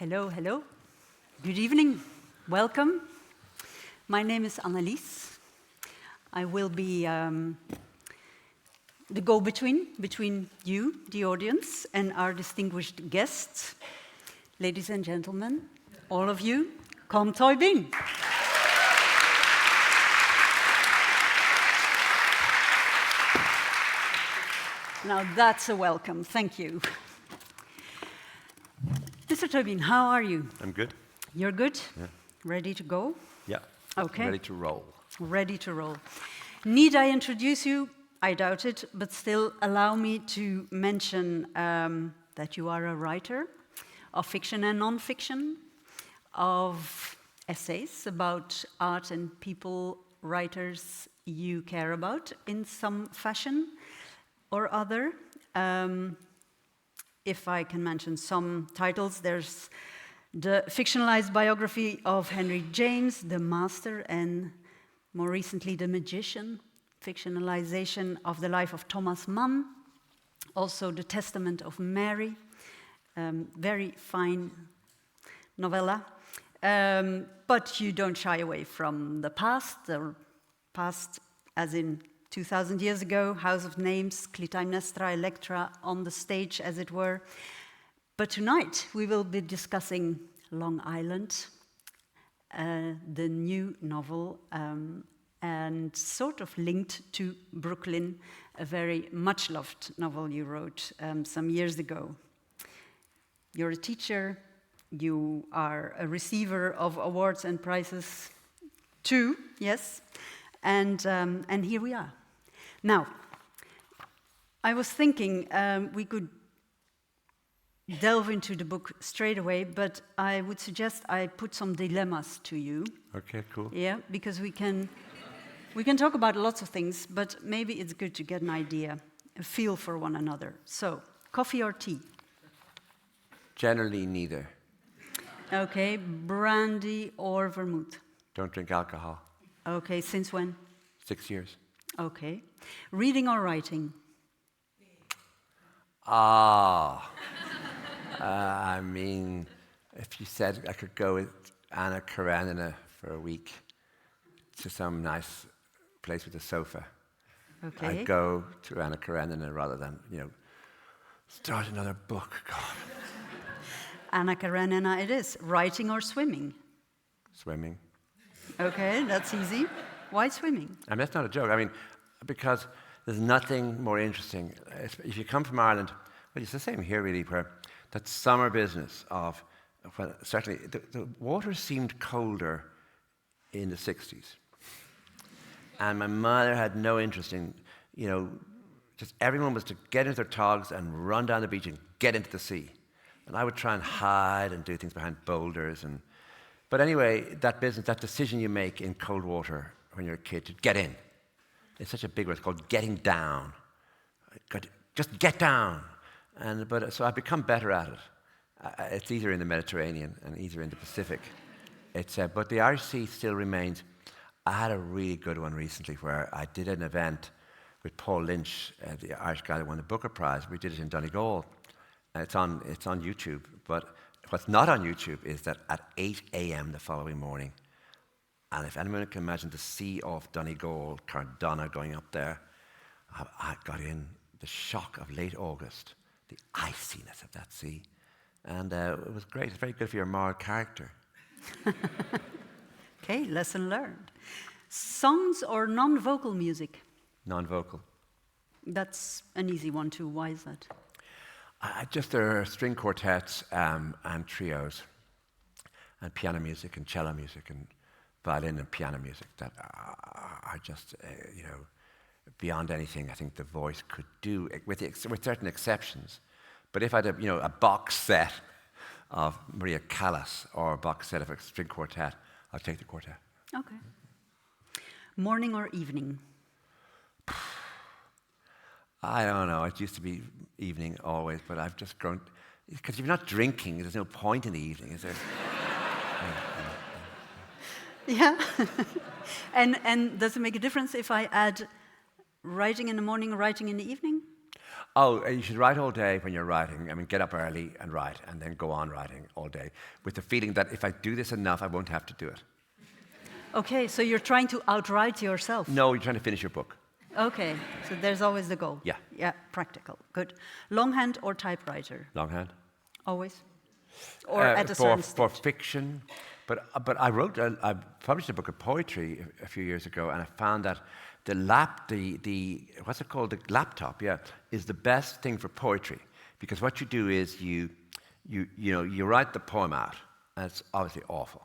Hello, hello. Good evening. Welcome. My name is Annelies. I will be the go-between between you, the audience, and our distinguished guests. Ladies and gentlemen, all of you, Colm Tóibín. Now that's a welcome. Thank you. Mr. Tóibín, how are you? I'm good. You're good? Yeah. Ready to go? Yeah. Okay. Ready to roll. Ready to roll. Need I introduce you? I doubt it, but still allow me to mention that you are a writer of fiction and non-fiction, of essays about art and people, writers you care about in some fashion or other. If I can mention some titles, there's the fictionalized biography of Henry James, The Master, and more recently, The Magician, fictionalization of the life of Thomas Mann, also The Testament of Mary, very fine novella. But you don't shy away from the past as in 2,000 years ago, House of Names, Clytemnestra, Electra, on the stage, as it were. But tonight, we will be discussing Long Island, the new novel, and sort of linked to Brooklyn, a very much-loved novel you wrote some years ago. You're a teacher, you are a receiver of awards and prizes too, yes, and here we are. Now, I was thinking we could delve into the book straight away, but I would suggest I put some dilemmas to you. Okay, cool. Yeah, because we can talk about lots of things, but maybe it's good to get an idea, a feel for one another. So, coffee or tea? Generally, neither. Okay, brandy or vermouth? Don't drink alcohol. Okay, since when? 6 years. Okay. Reading or writing? I mean, if you said I could go with Anna Karenina for a week to some nice place with a sofa, Okay. I'd go to Anna Karenina rather than, start another book. God. Anna Karenina it is. Writing or swimming? Swimming. Okay, that's easy. Why swimming? I mean, that's not a joke. I mean, because there's nothing more interesting. If you come from Ireland, well, it's the same here really, where that summer business of, well, certainly the water seemed colder in the 60s. And my mother had no interest in, just everyone was to get into their togs and run down the beach and get into the sea. And I would try and hide and do things behind boulders. But anyway, that business, that decision you make in cold water when you're a kid to get in, it's such a big word. It's called getting down. Just get down. So I've become better at it. It's either in the Mediterranean and either in the Pacific. But the Irish Sea still remains. I had a really good one recently where I did an event with Paul Lynch, the Irish guy that won the Booker Prize. We did it in Donegal. It's on YouTube. But what's not on YouTube is that at 8 a.m. the following morning, and if anyone can imagine the sea off Donegal, Cardona going up there, I got in the shock of late August, the iciness of that sea. And it was great. It's very good for your moral character. Okay, lesson learned. Songs or non-vocal music? Non-vocal. That's an easy one too. Why is that? There are string quartets and trios, and piano music and cello music and violin and piano music that are just, beyond anything I think the voice could do, with certain exceptions. But if I had a box set of Maria Callas or a box set of a string quartet, I'd take the quartet. Okay. Morning or evening? I don't know. It used to be evening always, but I've just grown. Because if you're not drinking, there's no point in the evening, is there? Yeah. And does it make a difference if I add writing in the morning or writing in the evening? Oh, you should write all day when you're writing. I mean, get up early and write, and then go on writing all day, with the feeling that if I do this enough, I won't have to do it. Okay, so you're trying to outwrite yourself. No, you're trying to finish your book. Okay, so there's always the goal. Yeah. Yeah, practical. Good. Longhand or typewriter? Longhand. Always? Or at a certain stage? For fiction. But I published a book of poetry a few years ago, and I found that the what's it called? The laptop, yeah, is the best thing for poetry, because what you do is you write the poem out, and it's obviously awful.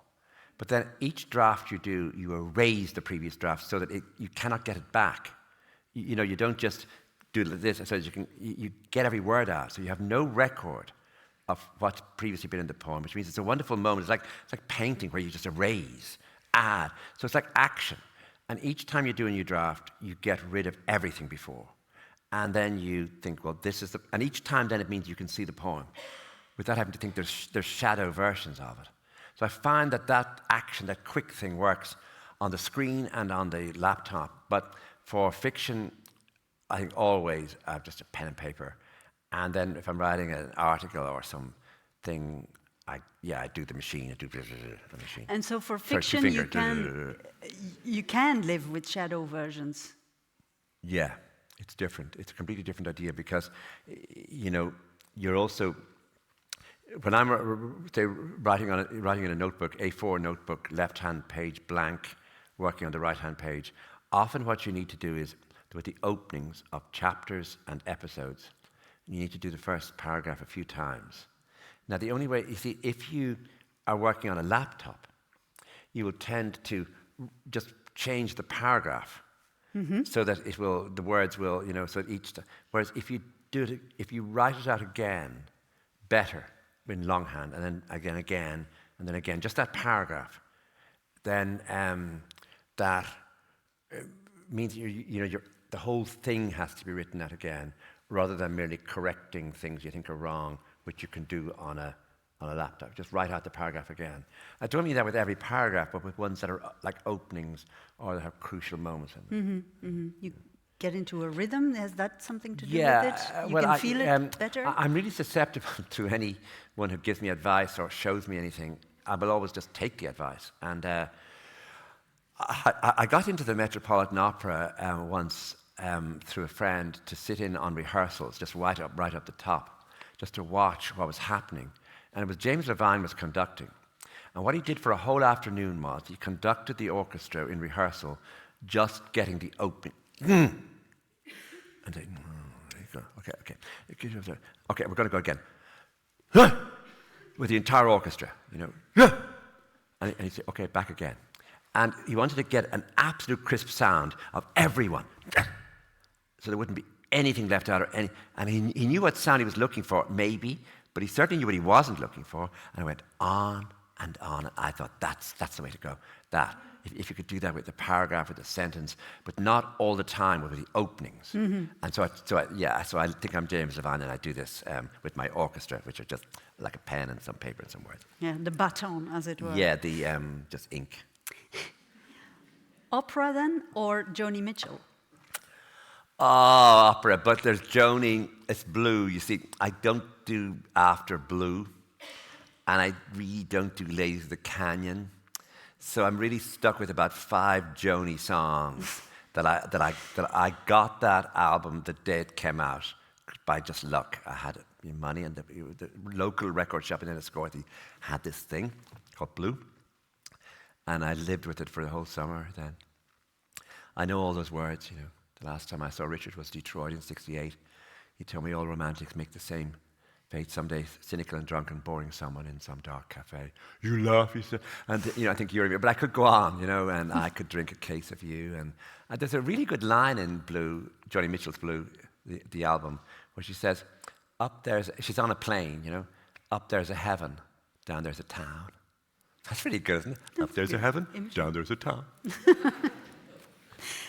But then each draft you do, you erase the previous draft so that you cannot get it back. You don't just do this, so you get every word out, so you have no record of what's previously been in the poem, which means it's a wonderful moment. It's like painting, where you just erase, add. So it's like action. And each time you do a new draft, you get rid of everything before. And then you think, well, this is and each time then it means you can see the poem without having to think there's shadow versions of it. So I find that action, that quick thing, works on the screen and on the laptop. But for fiction, I think always I have just a pen and paper. And then if I'm writing an article or something, I do the machine. I do the machine. And so for fiction, you can live with shadow versions. Yeah, it's different. It's a completely different idea, because, you're also, when I'm writing in a notebook, A4 notebook, left-hand page blank, working on the right-hand page, often what you need to do is, with the openings of chapters and episodes, you need to do the first paragraph a few times. Now, the only way, you see, if you are working on a laptop, you will tend to just change the paragraph so that the words will, so each time. Whereas if you write it out again, better in longhand, and then again, and then again, just that paragraph, then that means the whole thing has to be written out again, rather than merely correcting things you think are wrong, which you can do on a laptop. Just write out the paragraph again. I don't mean that with every paragraph, but with ones that are like openings or that have crucial moments in them. You get into a rhythm. Has that something to do with it? You can feel it better? I'm really susceptible to anyone who gives me advice or shows me anything. I will always just take the advice. And I got into the Metropolitan Opera once through a friend to sit in on rehearsals, just right up the top, just to watch what was happening. And it was James Levine was conducting. And what he did for a whole afternoon was he conducted the orchestra in rehearsal, just getting the opening. And they, there you go. Okay. Okay, we're going to go again. With the entire orchestra, And he'd say, okay, back again. And he wanted to get an absolute crisp sound of everyone. So there wouldn't be anything left out, and he knew what sound he was looking for, maybe, but he certainly knew what he wasn't looking for. And I went on and on. I thought that's the way to go. That if you could do that with the paragraph, with the sentence, but not all the time with the openings. And so I think I'm James Levine, and I do this with my orchestra, which are just like a pen and some paper and some words. Yeah, the baton, as it were. Yeah, the just ink. Opera then, or Joni Mitchell? Oh, opera, but there's Joni, it's blue. You see, I don't do After Blue, and I really don't do Ladies of the Canyon. So I'm really stuck with about 5 Joni songs that I got that album the day it came out by just luck. I had money, and the local record shop in Enniscorthy had this thing called Blue, and I lived with it for the whole summer then. I know all those words, The last time I saw Richard was Detroit in '68. He told me all romantics make the same fate someday, cynical and drunk and boring someone in some dark cafe. You laugh, he said. And, I think you're, but I could go on, and I could drink a case of you. And there's a really good line in Blue, Joni Mitchell's Blue, the album, where she says, she's on a plane, up there's a heaven, down there's a town. That's pretty good, isn't it? Up there's a heaven, down there's a town.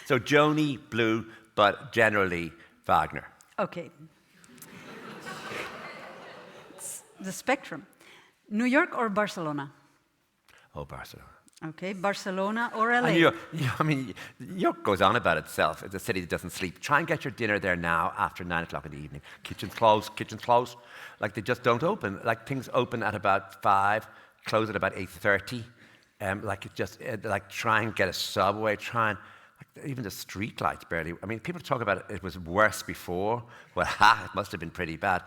So Joni, Blue, but generally Wagner. Okay. It's the spectrum. New York or Barcelona? Oh, Barcelona. Okay, Barcelona or LA? And I mean, York goes on about itself. It's a city that doesn't sleep. Try and get your dinner there now after 9 o'clock in the evening. Kitchen's closed. Like they just don't open. Like things open at about 5, close at about 8:30. Like try and get a subway. Even the street lights barely. I mean, people talk about it was worse before. Well, it must have been pretty bad.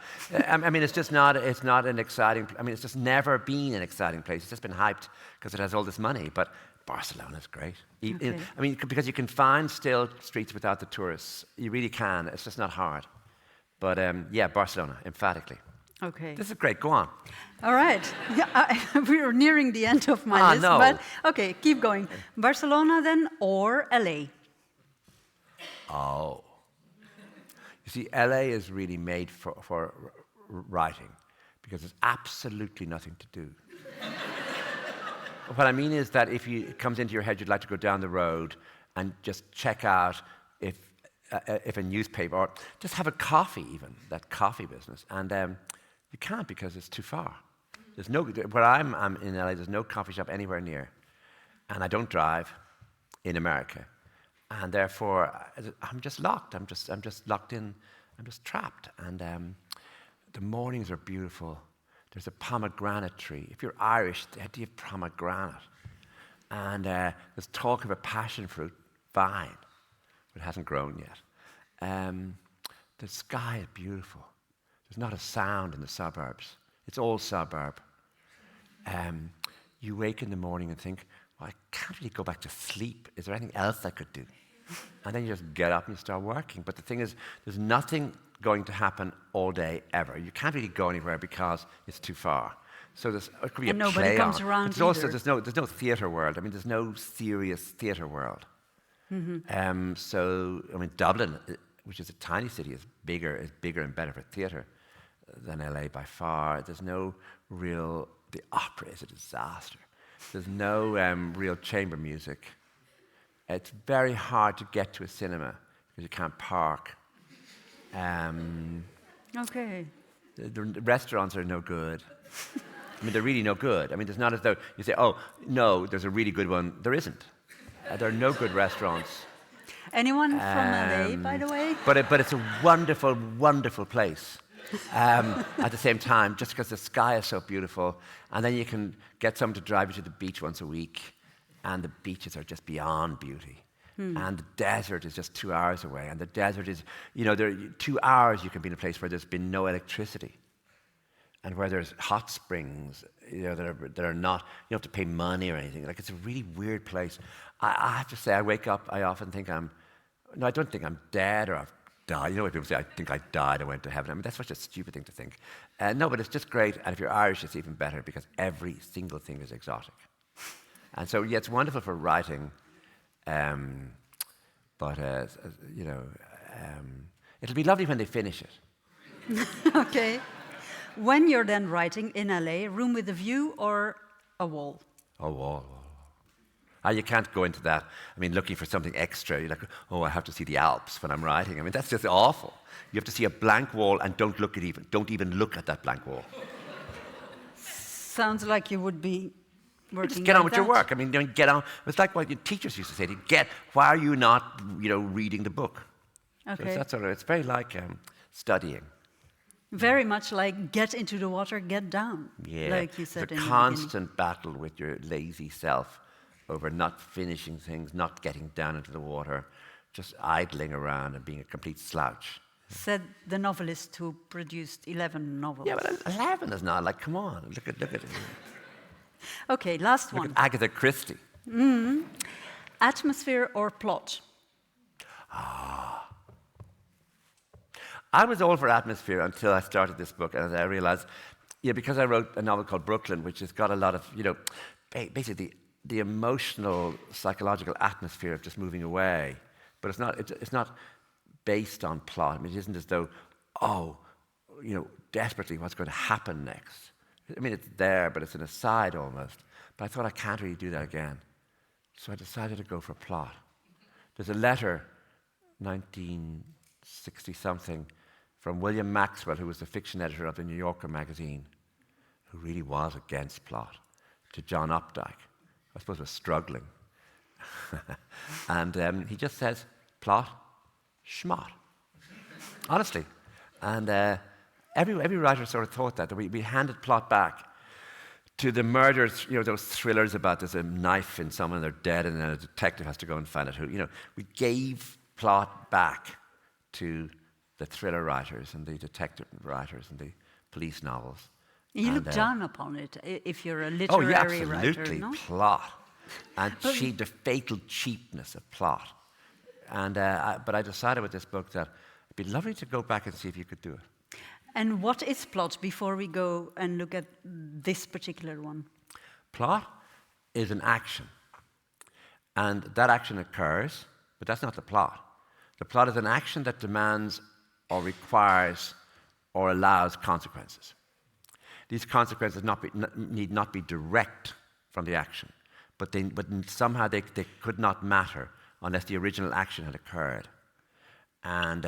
I mean, it's not an exciting. I mean, it's just never been an exciting place. It's just been hyped because it has all this money. But Barcelona's great. Okay. I mean, because you can find still streets without the tourists. You really can. It's just not hard. But yeah, Barcelona, emphatically. Okay. This is great. Go on. All right. Yeah, we're nearing the end of my list. No. But okay, keep going. Barcelona then or LA? Oh. You see, LA is really made for writing because there's absolutely nothing to do. What I mean is that if it comes into your head you'd like to go down the road and just check out if a newspaper, or just have a coffee even, that coffee business, and you can't because it's too far. There's no, where I'm in LA, there's no coffee shop anywhere near. And I don't drive in America. And therefore, I'm just locked. I'm just locked in. I'm just trapped. And the mornings are beautiful. There's a pomegranate tree. If you're Irish, they have pomegranate. And there's talk of a passion fruit vine, but it hasn't grown yet. The sky is beautiful. There's not a sound in the suburbs. It's all suburb. You wake in the morning and think, well, I can't really go back to sleep. Is there anything else I could do? And then you just get up and you start working. But the thing is, there's nothing going to happen all day ever. You can't really go anywhere because it's too far. So it could be and a play nobody comes on. around But also, either. there's no theatre world. I mean, there's no serious theatre world. Mm-hmm. So, I mean, Dublin, which is a tiny city, is bigger and better for theatre than LA by far. There's no real. The opera is a disaster. There's no real chamber music. It's very hard to get to a cinema because you can't park. Okay. The restaurants are no good. I mean, they're really no good. I mean, it's not as though you say, oh, no, there's a really good one. There isn't. There are no good restaurants. Anyone from LA, by the way? But it's a wonderful, wonderful place. At the same time, just because the sky is so beautiful, and then you can get someone to drive you to the beach once a week, and the beaches are just beyond beauty. And the desert is just 2 hours away, and the desert is, there are 2 hours you can be in a place where there's been no electricity, and where there's hot springs, that are not, you don't have to pay money or anything. Like, it's a really weird place. I have to say, I wake up, I often think I don't think I'm dead or I've died. You know when people say, I think I died, I went to heaven. I mean, that's such a stupid thing to think. No, but it's just great, and if you're Irish, it's even better because every single thing is exotic. And so, yeah, it's wonderful for writing, but it'll be lovely when they finish it. Okay. When you're then writing in LA, room with a view or a wall? A wall. You can't go into that. I mean, looking for something extra. You're like, oh, I have to see the Alps when I'm writing. I mean, that's just awful. You have to see a blank wall and don't even look at that blank wall. Sounds like you would be working. Just get on like with your that. work. I mean, get on. It's like what your teachers used to say: why are you not, reading the book? Okay. So that's it's very like studying. Very much like get into the water, get down. Yeah. Like you said the in the constant battle with your lazy self over not finishing things, not getting down into the water, just idling around and being a complete slouch. Said the novelist who produced 11 novels. Yeah, but 11 is not like, come on, look at it. Okay, last Look one. at Agatha Christie. Atmosphere or plot? I was all for atmosphere until I started this book, and I realized, because I wrote a novel called Brooklyn, which has got a lot of, basically the emotional, psychological atmosphere of just moving away, but it's not based on plot. I mean, it isn't as though, desperately what's going to happen next. I mean, it's there, but it's an aside almost. But I thought I can't really do that again. So I decided to go for plot. There's a letter, 1960-something, from William Maxwell, who was the fiction editor of the New Yorker magazine, who really was against plot, to John Updike. I suppose, was struggling. And he just says, plot, schmott. Honestly. And every writer sort of thought that we handed plot back to the murders, those thrillers about there's a knife in someone, they're dead, and then a detective has to go and find out who. We gave plot back to the thriller writers and the detective writers and the police novels. You look down upon it if you're a oh, literary yeah, writer, absolutely, no? plot. And the fatal cheapness of plot. And but I decided with this book that it'd be lovely to go back and see if you could do it. And what is plot before we go and look at this particular one? Plot is an action. And that action occurs, but that's not the plot. The plot is an action that demands or requires or allows consequences. These consequences need not be direct from the action, but somehow they could not matter unless the original action had occurred. And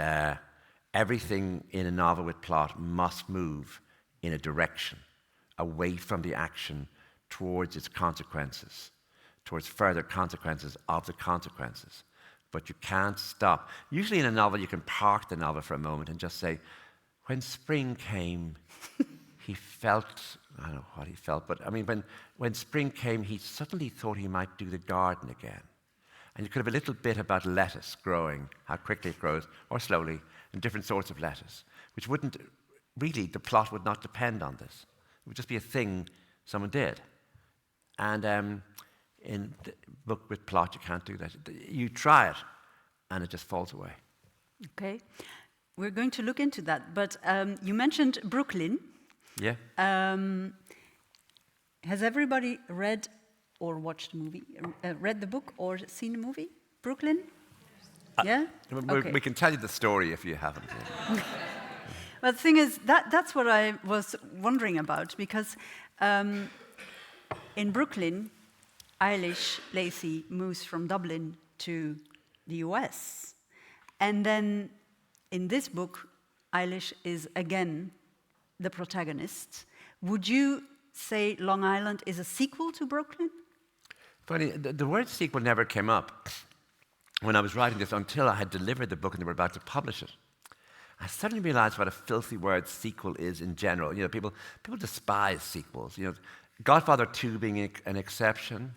everything in a novel with plot must move in a direction, away from the action, towards its consequences, towards further consequences of the consequences. But you can't stop. Usually in a novel, you can park the novel for a moment and just say, when spring came, he felt, I don't know what he felt, but I mean, when spring came, he suddenly thought he might do the garden again. And you could have a little bit about lettuce growing, how quickly it grows, or slowly, and different sorts of lettuce, which wouldn't, really, the plot would not depend on this. It would just be a thing someone did. And in the book with plot, you can't do that. You try it, and it just falls away. Okay. We're going to look into that, but you mentioned Brooklyn. Yeah. Has everybody read or watched the movie, read the book or seen the movie, Brooklyn? Yeah? We can tell you the story if you haven't. Well, the thing is, that's what I was wondering about, because in Brooklyn, Eilish Lacey moves from Dublin to the US. And then in this book, Eilish is again the protagonist. Would you say Long Island is a sequel to Brooklyn? Funny, the word sequel never came up when I was writing this until I had delivered the book and they were about to publish it. I suddenly realized what a filthy word sequel is in general. People despise sequels. Godfather 2 being an exception.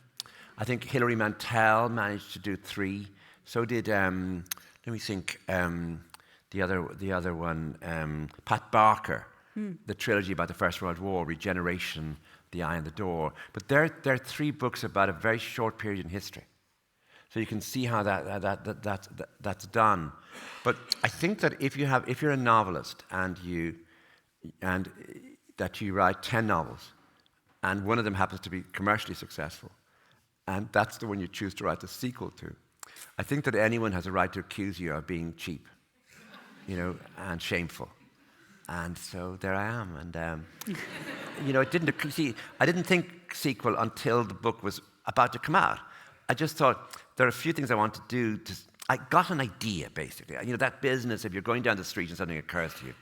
I think Hilary Mantel managed to do 3. So did, let me think, the other one, Pat Barker, the trilogy about the First World War, Regeneration, The Eye on the Door. But they're 3 books about a very short period in history. So you can see how that's done. But I think that if you're a novelist and that you write 10 novels, and one of them happens to be commercially successful, and that's the one you choose to write the sequel to, I think that anyone has a right to accuse you of being cheap, and shameful. And so there I am. And I didn't think sequel until the book was about to come out. I just thought there are a few things I want to do. I got an idea, basically. That business, if you're going down the street and something occurs to you,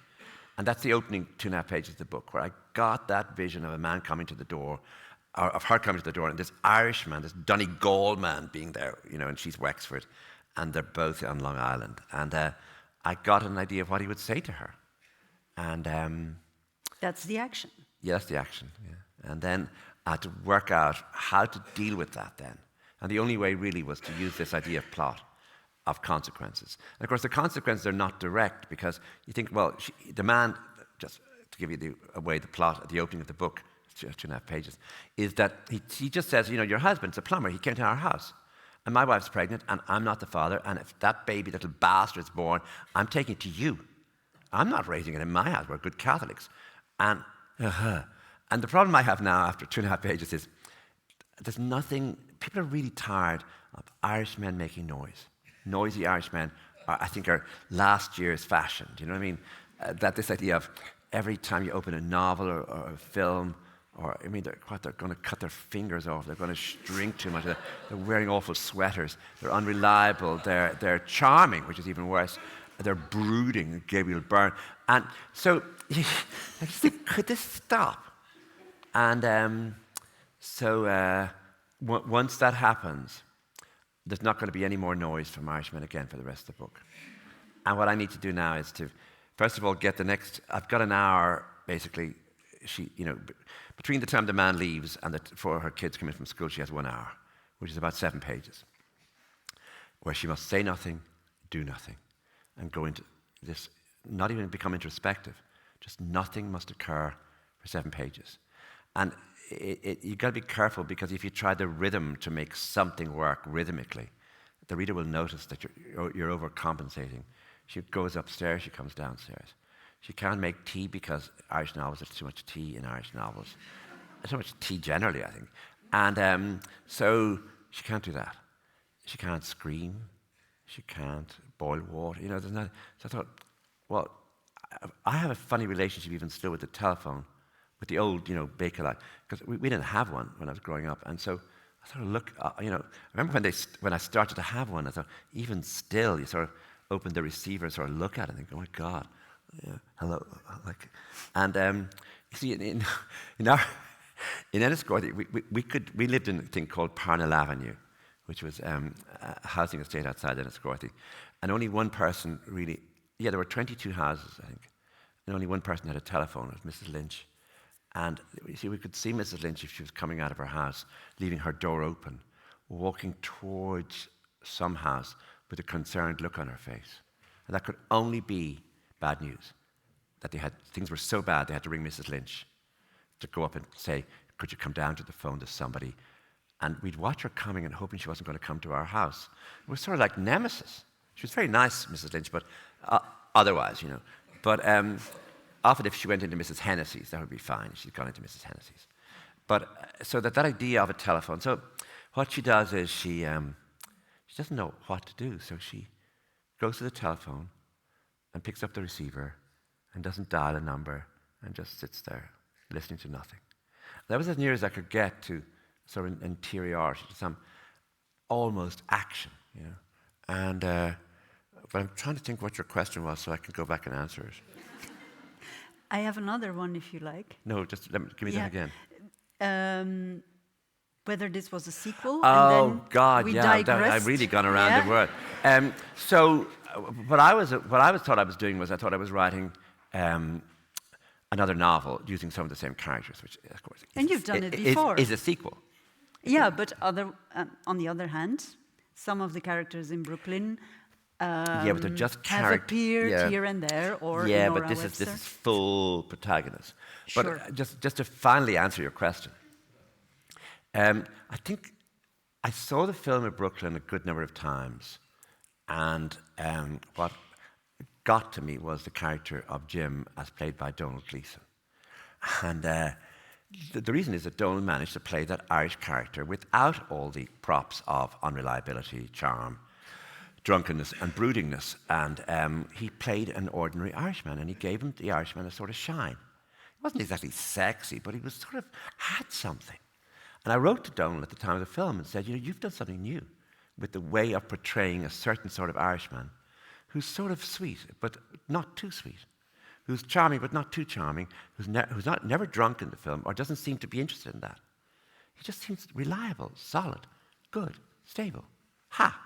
and that's the opening 2.5 pages of the book, where I got that vision of a man coming to the door, or of her coming to the door, and this Irishman, this Donegal man being there, and she's Wexford, and they're both on Long Island. And I got an idea of what he would say to her. And that's the action. Yeah, that's the action. Yeah. And then I had to work out how to deal with that then. And the only way really was to use this idea of plot, of consequences. And of course, the consequences are not direct because you think, well, the man, just to give you away the plot at the opening of the book, 2.5 pages, is that he just says, your husband's a plumber, he came to our house. And my wife's pregnant, and I'm not the father, and if that baby, little bastard's born, I'm taking it to you. I'm not raising it in my house, we're good Catholics. And the problem I have now after 2.5 pages is there's nothing, people are really tired of Irishmen making noise. Noisy Irishmen, I think, are last year's fashion. Do you know what I mean? That this idea of every time you open a novel or a film, they're going to cut their fingers off, they're going to drink too much, they're wearing awful sweaters, they're unreliable, they're charming, which is even worse, they're brooding, Gabriel Byrne. And so, I just think, could this stop? And so once that happens, there's not going to be any more noise from Irishmen again for the rest of the book. And what I need to do now is to, first of all, get the next. I've got an hour, basically. Between the time the man leaves and before her kids come in from school, she has 1 hour, which is about 7 pages, where she must say nothing, do nothing, and go into this, not even become introspective. Just nothing must occur for 7 pages. And you've got to be careful, because if you try the rhythm to make something work rhythmically, the reader will notice that you're overcompensating. She goes upstairs, she comes downstairs. She can't make tea because Irish novels, there's too much tea in Irish novels. There's too much tea generally, I think. And so she can't do that. She can't scream. She can't boil water. There's not. So I thought, well, I have a funny relationship even still with the telephone, with the old, Bakelite, because we didn't have one when I was growing up. And so I sort of look, I remember when I started to have one, I thought, even still, you sort of open the receiver and sort of look at it and think, oh my God, yeah, hello. And you see, in Enniscorthy, we lived in a thing called Parnell Avenue, which was a housing estate outside Enniscorthy. And only one person really, there were 22 houses, I think, and only one person had a telephone, it was Mrs. Lynch. And you see, we could see Mrs. Lynch if she was coming out of her house, leaving her door open, walking towards some house with a concerned look on her face. And that could only be bad news, that things were so bad they had to ring Mrs. Lynch to go up and say, could you come down to the phone to somebody? And we'd watch her coming and hoping she wasn't going to come to our house. It was sort of like nemesis. She was very nice, Mrs. Lynch, but otherwise, But often if she went into Mrs. Hennessy's, that would be fine. She'd gone into Mrs. Hennessy's. But so that idea of a telephone. So what she does is she doesn't know what to do. So she goes to the telephone and picks up the receiver and doesn't dial a number and just sits there listening to nothing. That was as near as I could get to sort of interiority, to some almost action, And but I'm trying to think what your question was so I can go back and answer it. I have another one if you like. No, just give me that again. Whether this was a sequel, Oh, and then God, we yeah, digressed. I've really gone around the world. So what I thought I was doing was I thought I was writing another novel using some of the same characters, which, of course, and you've done it before. Is a sequel. Yeah, but on the other hand, some of the characters in Brooklyn but they're just have appeared here and there, or yeah, in but Nora this is Webster. full protagonist. Sure. But just to finally answer your question, I think I saw the film of Brooklyn a good number of times, and what got to me was the character of Jim as played by Donald Gleeson. And the reason is that Donald managed to play that Irish character without all the props of unreliability, charm, drunkenness and broodingness. And he played an ordinary Irishman, and he gave the Irishman a sort of shine. He wasn't exactly sexy, but he was sort of had something. And I wrote to Donald at the time of the film and said, you've done something new with the way of portraying a certain sort of Irishman who's sort of sweet, but not too sweet, who's charming, but not too charming, who's never drunk in the film or doesn't seem to be interested in that. He just seems reliable, solid, good, stable. Ha!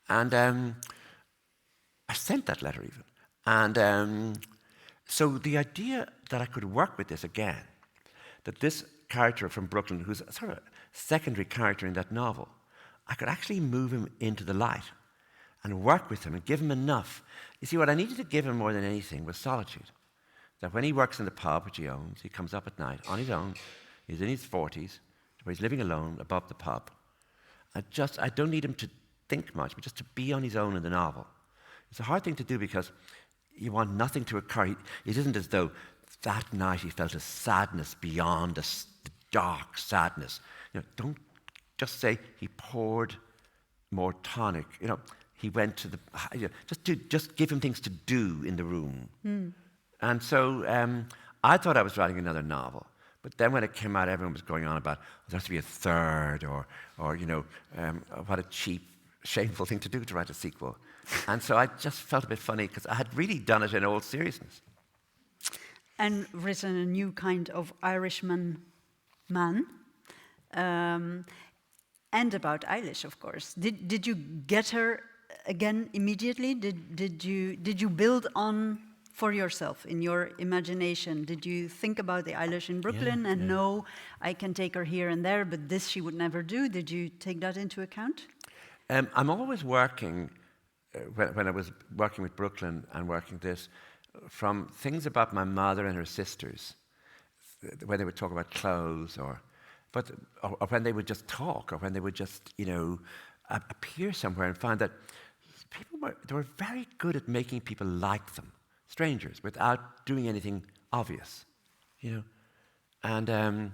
And I sent that letter even. And so the idea that I could work with this again, that this character from Brooklyn, who's a sort of secondary character in that novel, I could actually move him into the light and work with him and give him enough. You see, what I needed to give him more than anything was solitude. That when he works in the pub, which he owns, he comes up at night on his own, he's in his 40s, where he's living alone above the pub. I don't need him to think much, but just to be on his own in the novel. It's a hard thing to do because you want nothing to occur. It isn't as though that night he felt a sadness beyond the dark sadness. Don't just say he poured more tonic. He went to the... Just give him things to do in the room. Mm. And so I thought I was writing another novel. But then when it came out, everyone was going on about, there has to be a third, or what a cheap, shameful thing to do to write a sequel. And so I just felt a bit funny because I had really done it in all seriousness. And written a new kind of Irishman man. And about Eilish, of course. Did you get her again immediately? Did you build on for yourself in your imagination? Did you think about the Eilish in Brooklyn and know I can take her here and there, but this she would never do? Did you take that into account? I'm always working, when I was working with Brooklyn and working this, from things about my mother and her sisters, when they would talk about clothes, or when they would just talk, or when they would just, appear somewhere, and find that they were very good at making people like them, strangers, without doing anything obvious, And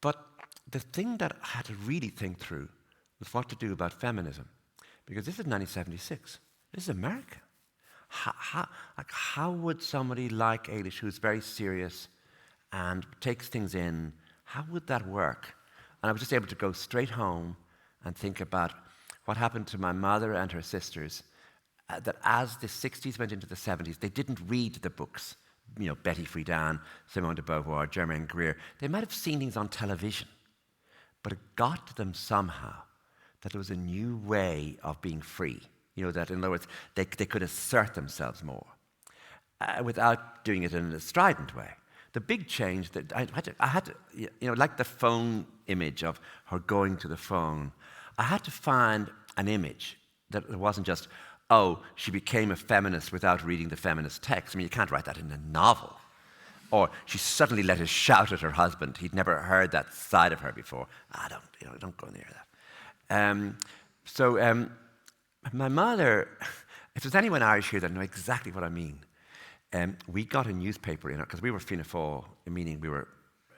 but the thing that I had to really think through was what to do about feminism, because this is 1976. This is America. How would somebody like Eilish, who's very serious and takes things in, how would that work? And I was just able to go straight home and think about what happened to my mother and her sisters, that as the 60s went into the 70s, they didn't read the books, Betty Friedan, Simone de Beauvoir, Germaine Greer. They might have seen things on television, but it got to them somehow that there was a new way of being free. That in other words, they could assert themselves more without doing it in a strident way. The big change that I had to, like the phone image of her going to the phone, I had to find an image that wasn't just, she became a feminist without reading the feminist text. I mean, you can't write that in a novel. Or she suddenly let us shout at her husband. He'd never heard that side of her before. Don't go near that. My mother, if there's anyone Irish here that know exactly what I mean, we got a newspaper in it, because we were Fianna Fáil, meaning we were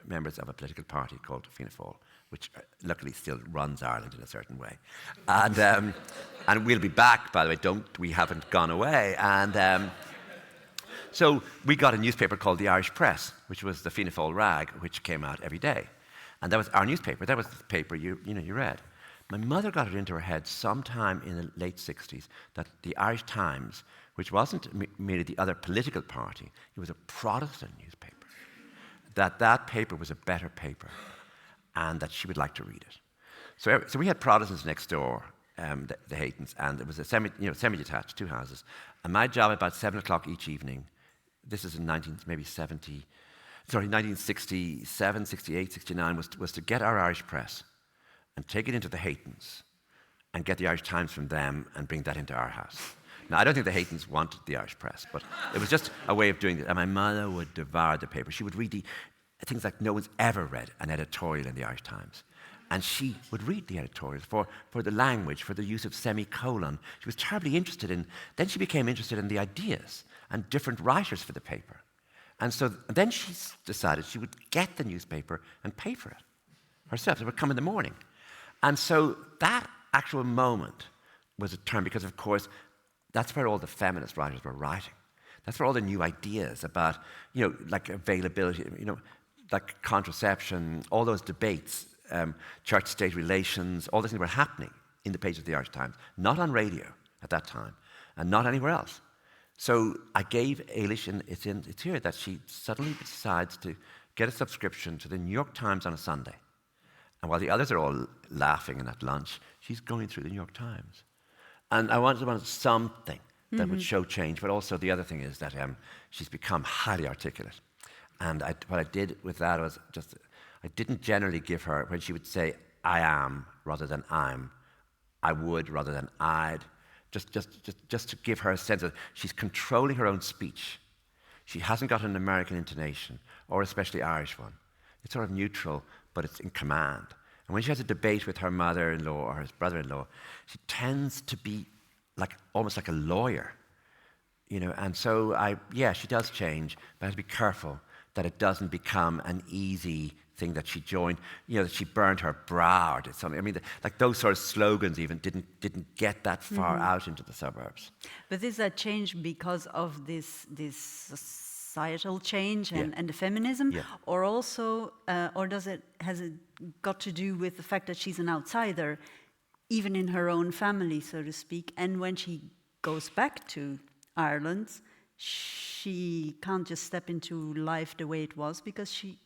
members of a political party called Fianna Fáil, which luckily still runs Ireland in a certain way. And we'll be back, by the way, we haven't gone away. And so we got a newspaper called the Irish Press, which was the Fianna Fáil rag, which came out every day. And that was our newspaper. That was the paper you read. My mother got it into her head sometime in the late 60s that the Irish Times, which wasn't merely the other political party, it was a Protestant newspaper, that paper was a better paper, and that she would like to read it. So we had Protestants next door, the Haytons, and it was a semi-detached, 2 houses. And my job about 7 o'clock each evening, this is in 1967, 68, 69, was to get our Irish Press and take it into the Haytons and get the Irish Times from them and bring that into our house. Now, I don't think the Haytons wanted the Irish Press, but it was just a way of doing it. And my mother would devour the paper. She would read things like no one's ever read an editorial in the Irish Times. And she would read the editorials for the language, for the use of semicolon. She was terribly interested in. Then she became interested in the ideas and different writers for the paper. And so then she decided she would get the newspaper and pay for it herself. It would come in the morning. And so that actual moment was a turn, because, of course, that's where all the feminist writers were writing. That's where all the new ideas about, like availability, like contraception, all those debates, church-state relations, all those things were happening in the pages of the Irish Times, not on radio at that time, and not anywhere else. So I gave Eilish, and it's here, that she suddenly decides to get a subscription to the New York Times on a Sunday. And while the others are all laughing and at lunch, she's going through the New York Times. And I wanted something that would show change, but also the other thing is that she's become highly articulate. And what I did with that was I didn't generally give her, when she would say, I am, rather than I'm, I would, rather than I'd, just to give her a sense that she's controlling her own speech. She hasn't got an American intonation, or especially Irish one. It's sort of neutral, but it's in command. And when she has a debate with her mother-in-law or her brother-in-law, she tends to be almost like a lawyer, And so she does change, but I have to be careful that it doesn't become an easy thing that she joined, that she burned her brow or did something. I mean, those sort of slogans even didn't get that far out into the suburbs. But is that change because of this societal change and the feminism, or also, or has it got to do with the fact that she's an outsider, even in her own family, so to speak, and when she goes back to Ireland, she can't just step into life the way it was, because she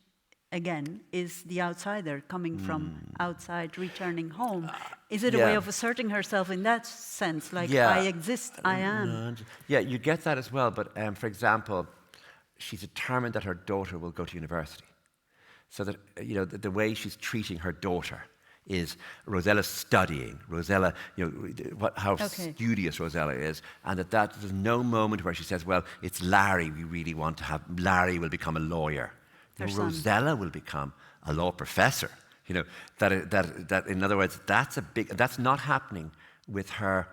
again, is the outsider coming from outside, returning home. Is it a yeah. way of asserting herself in that sense? Like, Yeah. I exist, I am. Yeah, you get that as well. But for example, she's determined that her daughter will go to university. So that, the way she's treating her daughter is Rosella's studying, Rosella, how studious Rosella is, and that there's no moment where she says, well, it's Larry we really want to have, Larry will become a lawyer. Rosella will become a law professor. That in other words, that's not happening with her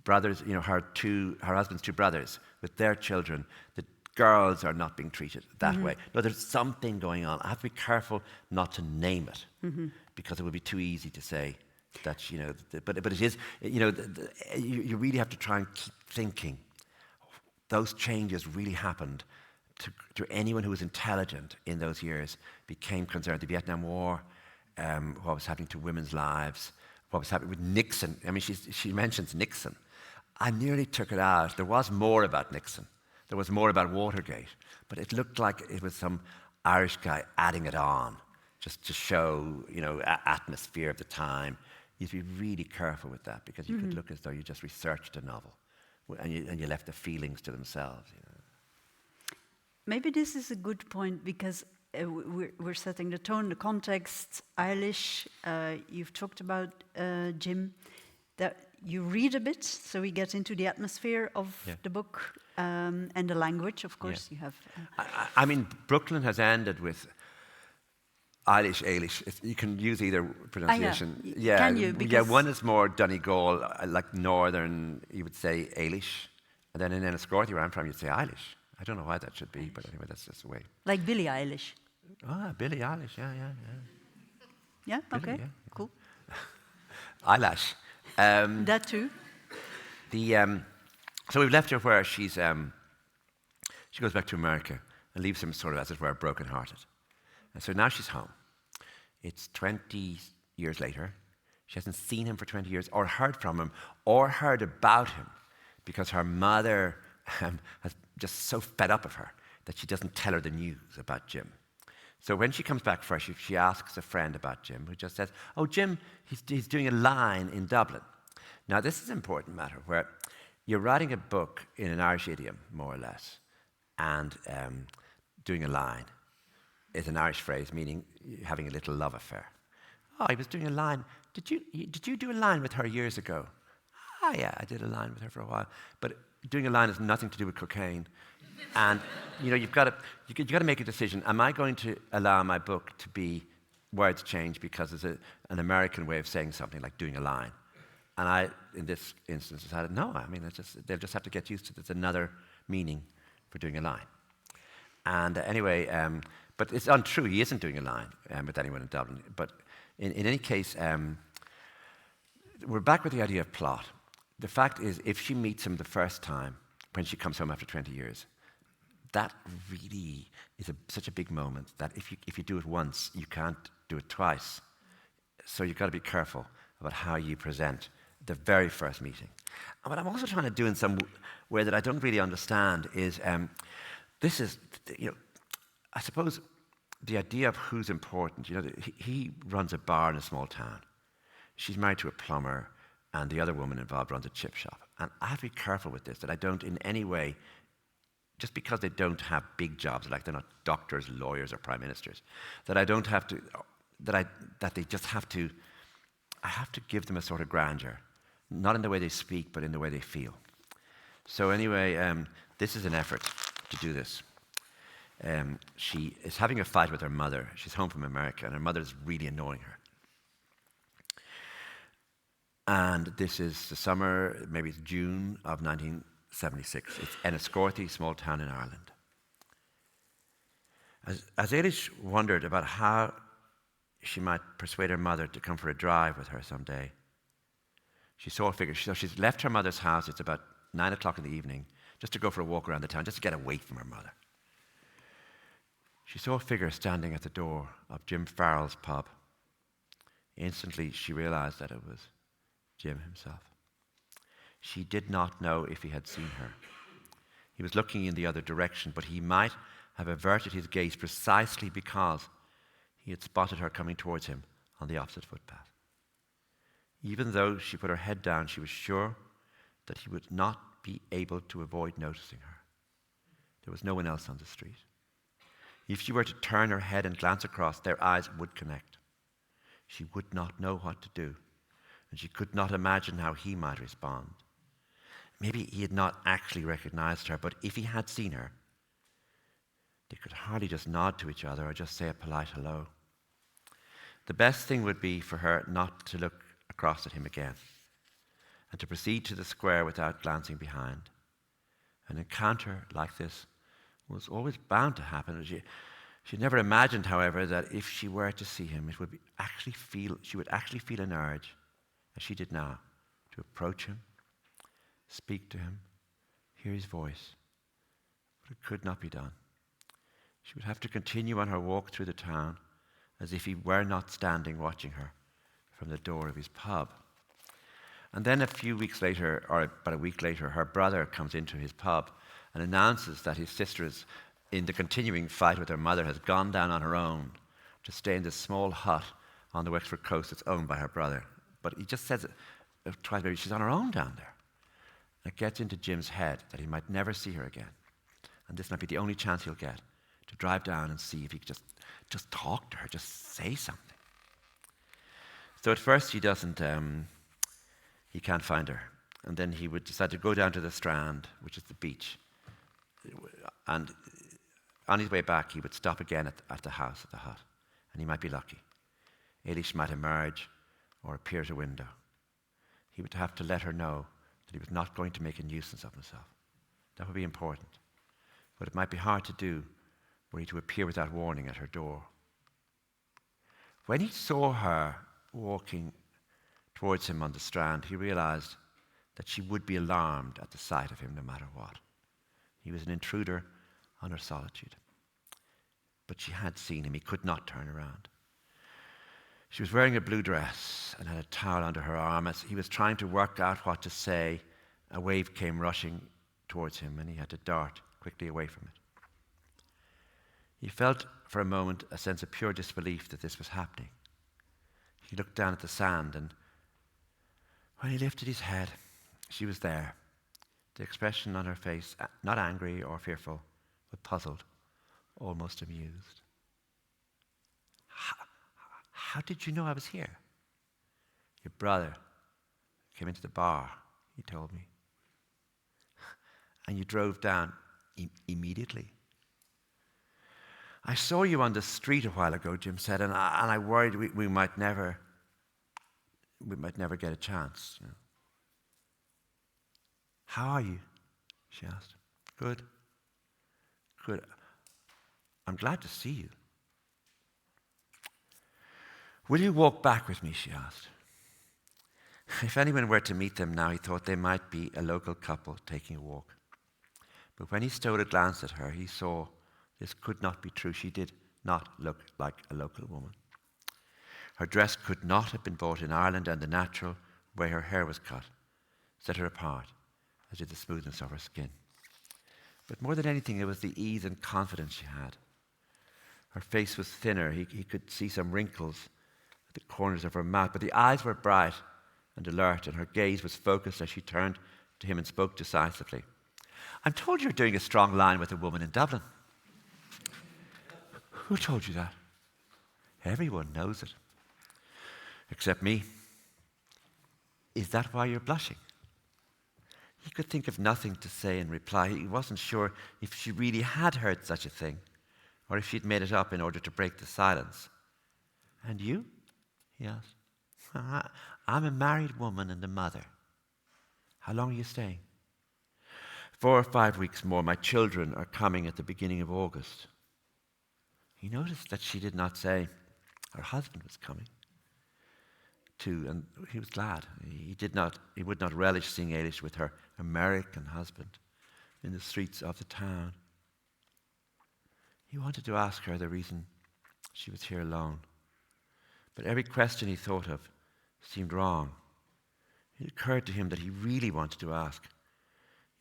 brothers, her husband's two brothers, with their children. The girls are not being treated that way. No, there's something going on. I have to be careful not to name it, because it would be too easy to say that, but it is, you really have to try and keep thinking. Those changes really happened to anyone who was intelligent in those years, became concerned. The Vietnam War, what was happening to women's lives, what was happening with Nixon. I mean, she mentions Nixon. I nearly took it out. There was more about Nixon. There was more about Watergate, but it looked like it was some Irish guy adding it on, just to show, atmosphere of the time. You have to be really careful with that, because you could look as though you just researched a novel, and you left the feelings to themselves. Maybe this is a good point, because we're setting the tone, the context. Eilish, you've talked about Jim, that you read a bit, so we get into the atmosphere of the book, and the language, of course. You have. I mean, Brooklyn has ended with Eilish. You can use either pronunciation. Can you? Because one is more Donegal, like northern. You would say Eilish, and then in Enniscorthy, where I'm from, you'd say Eilish. I don't know why that should be, but anyway, that's just the way. Like Billie Eilish. Billie Eilish, yeah. Yeah. Billie, Okay. yeah. Cool. Eyelash. That too. So we've left her where she goes back to America and leaves him sort of, as it were, broken-hearted. And so now she's home. It's 20 years later. She hasn't seen him for 20 years, or heard from him, or heard about him, because her mother has just so fed up of her that she doesn't tell her the news about Jim. So when she comes back fresh, she asks a friend about Jim, who just says, oh, Jim, he's doing a line in Dublin. Now, this is an important matter, where you're writing a book in an Irish idiom, more or less, and doing a line is an Irish phrase meaning having a little love affair. Oh, he was doing a line. Did you do a line with her years ago? Oh, yeah, I did a line with her for a while. But doing a line has nothing to do with cocaine. And you've got to make a decision. Am I going to allow my book to be words change because it's an American way of saying something, like doing a line? And I, in this instance, decided, no, I mean, they'll just have to get used to it. There's another meaning for doing a line. And anyway, but it's untrue. He isn't doing a line with anyone in Dublin. But in any case, we're back with the idea of plot. The fact is, if she meets him the first time, when she comes home after 20 years, that really is such a big moment that if you do it once, you can't do it twice. So you've got to be careful about how you present the very first meeting. And what I'm also trying to do in some way that I don't really understand is, this is, I suppose the idea of who's important. He runs a bar in a small town. She's married to a plumber, and the other woman involved runs a chip shop. And I have to be careful with this, that I don't in any way, just because they don't have big jobs, like they're not doctors, lawyers, or prime ministers, that I don't have to, that they just have to, I have to give them a sort of grandeur, not in the way they speak, but in the way they feel. So anyway, this is an effort to do this. She is having a fight with her mother. She's home from America, and her mother is really annoying her. And this is the summer, maybe it's June of 1976. It's Enniscorthy, small town in Ireland. As Eilish wondered about how she might persuade her mother to come for a drive with her someday, she saw a figure. So she's left her mother's house. It's about 9 o'clock in the evening, just to go for a walk around the town, just to get away from her mother. She saw a figure standing at the door of Jim Farrell's pub. Instantly, she realized that it was Jim himself. She did not know if he had seen her. He was looking in the other direction, but he might have averted his gaze precisely because he had spotted her coming towards him on the opposite footpath. Even though she put her head down, she was sure that he would not be able to avoid noticing her. There was no one else on the street. If she were to turn her head and glance across, their eyes would connect. She would not know what to do, and she could not imagine how he might respond. Maybe he had not actually recognized her, but if he had seen her, they could hardly just nod to each other or just say a polite hello. The best thing would be for her not to look across at him again and to proceed to the square without glancing behind. An encounter like this was always bound to happen. She never imagined, however, that if she were to see him, she would actually feel an urge, as she did now, to approach him, speak to him, hear his voice. But it could not be done. She would have to continue on her walk through the town as if he were not standing watching her from the door of his pub. And then a few weeks later, or about a week later, her brother comes into his pub and announces that his sister is in the continuing fight with her mother, has gone down on her own to stay in this small hut on the Wexford coast that's owned by her brother. But he just says it twice, maybe she's on her own down there. And it gets into Jim's head that he might never see her again. And this might be the only chance he'll get to drive down and see if he could just talk to her, just say something. So at first he can't find her. And then he would decide to go down to the Strand, which is the beach. And on his way back, he would stop again at the house, at the hut. And he might be lucky. Eilish might emerge or appear at a window. He would have to let her know that he was not going to make a nuisance of himself. That would be important. But it might be hard to do were he to appear without warning at her door. When he saw her walking towards him on the Strand, he realized that she would be alarmed at the sight of him no matter what. He was an intruder on her solitude. But she had seen him. He could not turn around. She was wearing a blue dress and had a towel under her arm. As he was trying to work out what to say, a wave came rushing towards him and he had to dart quickly away from it. He felt for a moment a sense of pure disbelief that this was happening. He looked down at the sand, and when he lifted his head, she was there. The expression on her face, not angry or fearful, but puzzled, almost amused. How did you know I was here? Your brother came into the bar, he told me. And you drove down immediately. I saw you on the street a while ago, Jim said, and I worried we might never get a chance. You know. How are you? She asked. Good. Good. I'm glad to see you. Will you walk back with me? She asked. If anyone were to meet them now, he thought they might be a local couple taking a walk. But when he stole a glance at her, he saw this could not be true. She did not look like a local woman. Her dress could not have been bought in Ireland, and the natural way her hair was cut set her apart, as did the smoothness of her skin. But more than anything, it was the ease and confidence she had. Her face was thinner. He could see some wrinkles at the corners of her mouth, but the eyes were bright and alert, and her gaze was focused as she turned to him and spoke decisively. I'm told you're doing a strong line with a woman in Dublin. Who told you that? Everyone knows it. Except me. Is that why you're blushing? He could think of nothing to say in reply. He wasn't sure if she really had heard such a thing, or if she'd made it up in order to break the silence. And you? He asked. I'm a married woman and a mother. How long are you staying? 4 or 5 weeks more. My children are coming at the beginning of August. He noticed that she did not say her husband was coming too, and he was glad. He would not relish seeing Eilish with her American husband in the streets of the town. He wanted to ask her the reason she was here alone, but every question he thought of seemed wrong. It occurred to him that he really wanted to ask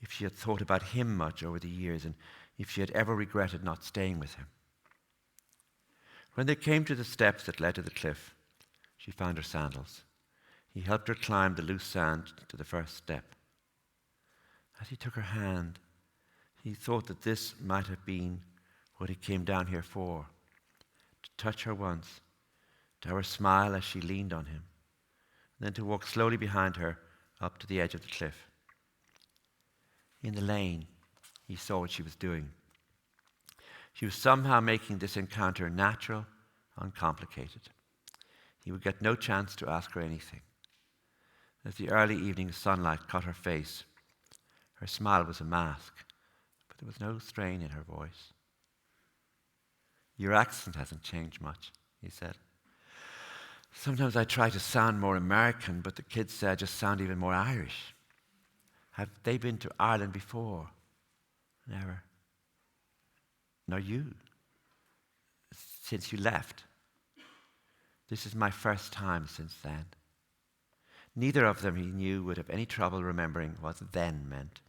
if she had thought about him much over the years and if she had ever regretted not staying with him. When they came to the steps that led to the cliff, she found her sandals. He helped her climb the loose sand to the first step. As he took her hand, he thought that this might have been what he came down here for, to touch her once, to have her smile as she leaned on him, and then to walk slowly behind her up to the edge of the cliff. In the lane, he saw what she was doing. She was somehow making this encounter natural, uncomplicated. He would get no chance to ask her anything. As the early evening sunlight caught her face, her smile was a mask, but there was no strain in her voice. "Your accent hasn't changed much," he said. "Sometimes I try to sound more American, but the kids say I just sound even more Irish. Have they been to Ireland before?" "Never." "Nor you? Since you left?" "This is my first time since then." Neither of them, he knew, would have any trouble remembering what then meant.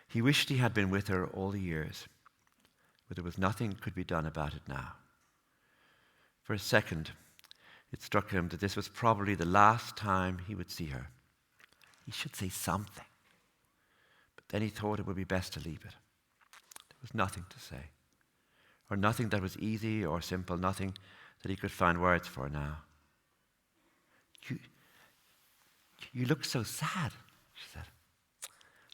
He wished he had been with her all the years, but there was nothing could be done about it now. For a second, it struck him that this was probably the last time he would see her. He should say something. But then he thought it would be best to leave it. There was nothing to say, or nothing that was easy or simple, nothing that he could find words for now. You look so sad," she said.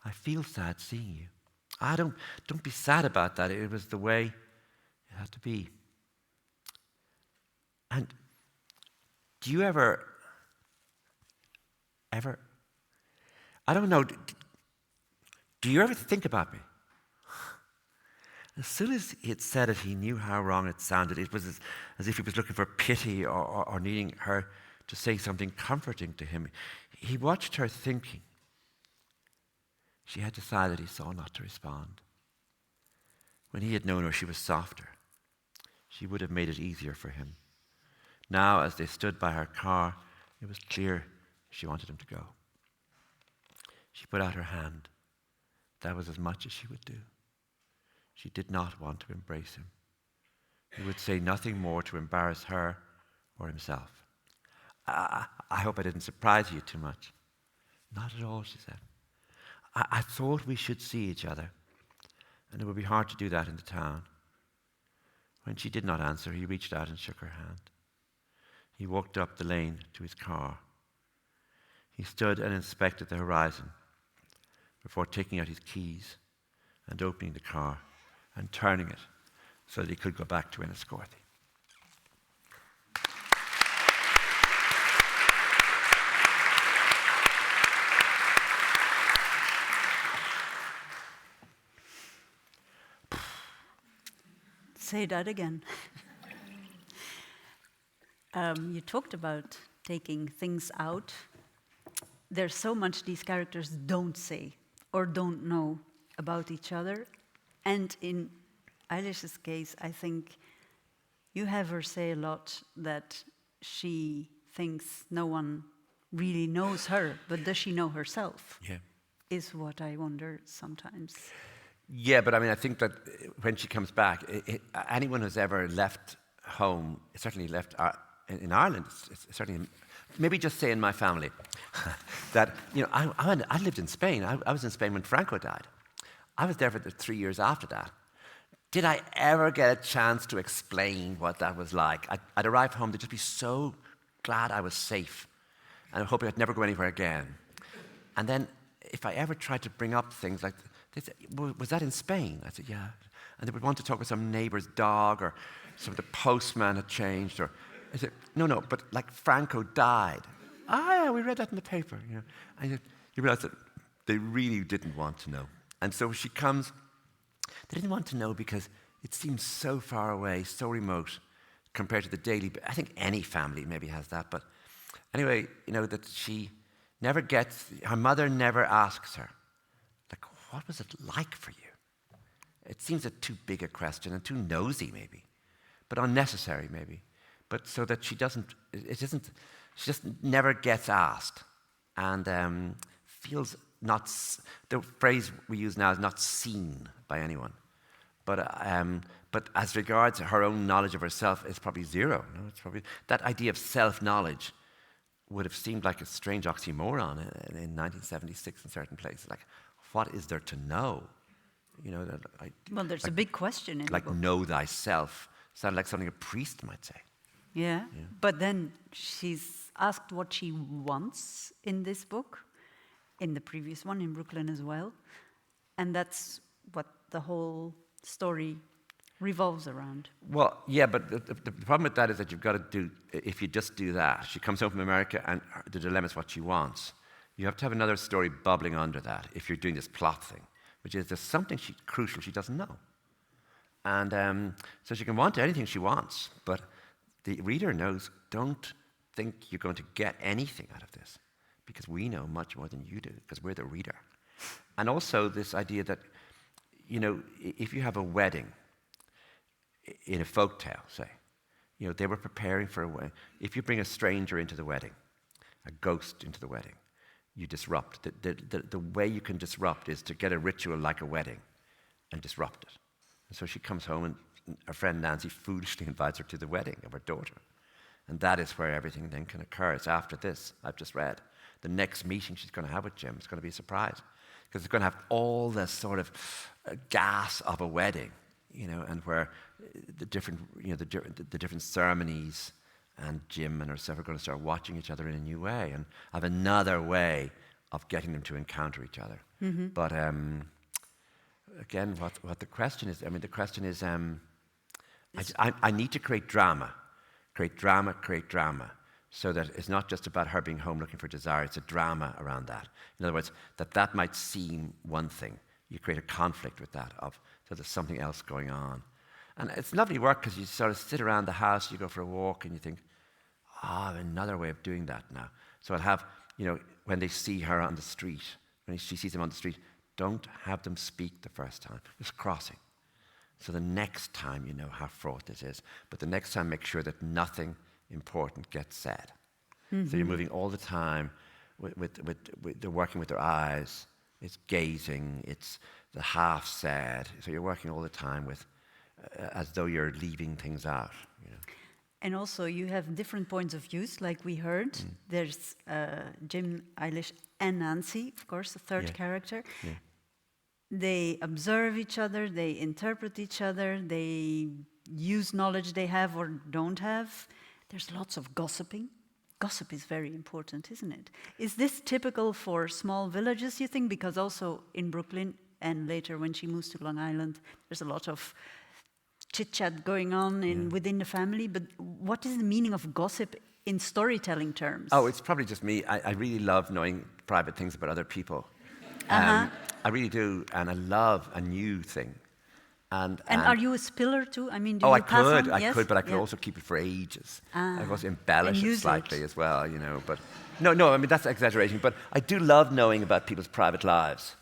"I feel sad seeing you." Don't be sad about that. It was the way it had to be." "And do you ever, I don't know, do you ever think about me?" As soon as he had said it, he knew how wrong it sounded. It was as if he was looking for pity or needing her to say something comforting to him. He watched her thinking. She had decided, he saw, not to respond. When he had known her, she was softer. She would have made it easier for him. Now, as they stood by her car, it was clear she wanted him to go. She put out her hand. That was as much as she would do. She did not want to embrace him. He would say nothing more to embarrass her or himself. I hope I didn't surprise you too much." "Not at all," she said. I thought we should see each other, and it would be hard to do that in the town." When she did not answer, he reached out and shook her hand. He walked up the lane to his car. He stood and inspected the horizon before taking out his keys and opening the car and turning it so that he could go back to Enniscorthy. Say that again. You talked about taking things out. There's so much these characters don't say or don't know about each other. And in Eilish's case, I think you have her say a lot that she thinks no one really knows her, but does she know herself? Yeah. Is what I wonder sometimes. Yeah, but I mean, I think that when she comes back, anyone who's ever left home, certainly left in Ireland, it's certainly, maybe just say in my family, that, you know, I lived in Spain. I was in Spain when Franco died. I was there for the 3 years after that. Did I ever get a chance to explain what that was like? I'd arrive home, they'd just be so glad I was safe, and I hope I'd never go anywhere again. And then, if I ever tried to bring up things like, they said, "Was that in Spain?" I said, "Yeah." And they would want to talk about some neighbor's dog, or some of the postman had changed, or I said, no, but like Franco died. "Ah, yeah, we read that in the paper." You know, and you realize that they really didn't want to know. And so she comes. They didn't want to know because it seems so far away, so remote, compared to the daily. I think any family maybe has that, but anyway, you know, that she never gets. Her mother never asks her, like, what was it like for you? It seems a too big a question and too nosy maybe, but unnecessary maybe. But so that she just never gets asked, and feels not, the phrase we use now is not seen by anyone. But as regards her own knowledge of herself, it's probably zero. No, it's probably that idea of self-knowledge would have seemed like a strange oxymoron in 1976 in certain places. Like, what is there to know? You know, Well, there's a big question in the like book. know thyself. Sound like something a priest might say. Yeah, but then she's asked what she wants in this book, in the previous one, in Brooklyn as well. And that's what the whole story revolves around. Well, yeah, but the problem with that is that you've got to do, if you just do that, she comes home from America and the dilemma is what she wants. You have to have another story bubbling under that if you're doing this plot thing, which is there's something crucial she doesn't know. And so she can want anything she wants, but the reader knows, don't think you're going to get anything out of this, because we know much more than you do, because we're the reader. And also this idea that, you know, if you have a wedding, in a folk tale, say, you know, they were preparing for a wedding. If you bring a stranger into the wedding, a ghost into the wedding, you disrupt. The way you can disrupt is to get a ritual like a wedding and disrupt it. And so she comes home and her friend Nancy foolishly invites her to the wedding of her daughter. And that is where everything then can occur. It's after this, I've just read. The next meeting she's going to have with Jim is going to be a surprise. Because it's going to have all the sort of gas of a wedding, you know, and where the different, you know, the different ceremonies, and Jim and herself are going to start watching each other in a new way and have another way of getting them to encounter each other. Mm-hmm. But again, what the question is, I mean, the question is, I need to create drama, so that it's not just about her being home looking for desire, it's a drama around that. In other words, that might seem one thing. You create a conflict with that, so there's something else going on. And it's lovely work because you sort of sit around the house, you go for a walk, and you think, I have another way of doing that now. So I'll have, you know, when they see her on the street, when she sees them on the street, don't have them speak the first time, just crossing. So the next time you know how fraught this is, but the next time make sure that nothing important gets said. Mm-hmm. So you're moving all the time with they're working with their eyes, it's gazing, it's the half said. So you're working all the time with, as though you're leaving things out, you know. And also you have different points of views, like we heard. There's Jim, Eilish, and Nancy, of course, the third character. Yeah. They observe each other, they interpret each other, they use knowledge they have or don't have. There's lots of gossiping. Gossip is very important, isn't it? Is this typical for small villages, you think? Because also in Brooklyn, and later when she moves to Long Island, there's a lot of chit-chat going on within the family. But what is the meaning of gossip in storytelling terms? Oh, it's probably just me. I really love knowing private things about other people. I really do, and I love a new thing. And are you a spiller too? I mean, do you pass on? I could, but I could also keep it for ages. I could also embellish it slightly as well, you know. But no, I mean, that's exaggerating. But I do love knowing about people's private lives,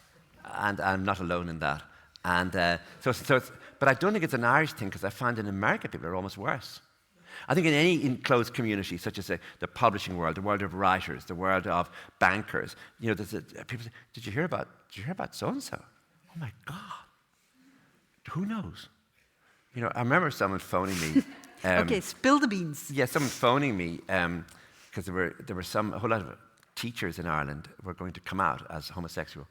and I'm not alone in that. And but I don't think it's an Irish thing, because I find in America people are almost worse. I think in any enclosed community, such as the publishing world, the world of writers, the world of bankers, you know, people say, "Did you hear about so and so?" Oh my God. Who knows? You know, I remember someone phoning me. Okay, spill the beans. Yeah, someone phoning me because there were a whole lot of teachers in Ireland were going to come out as homosexual,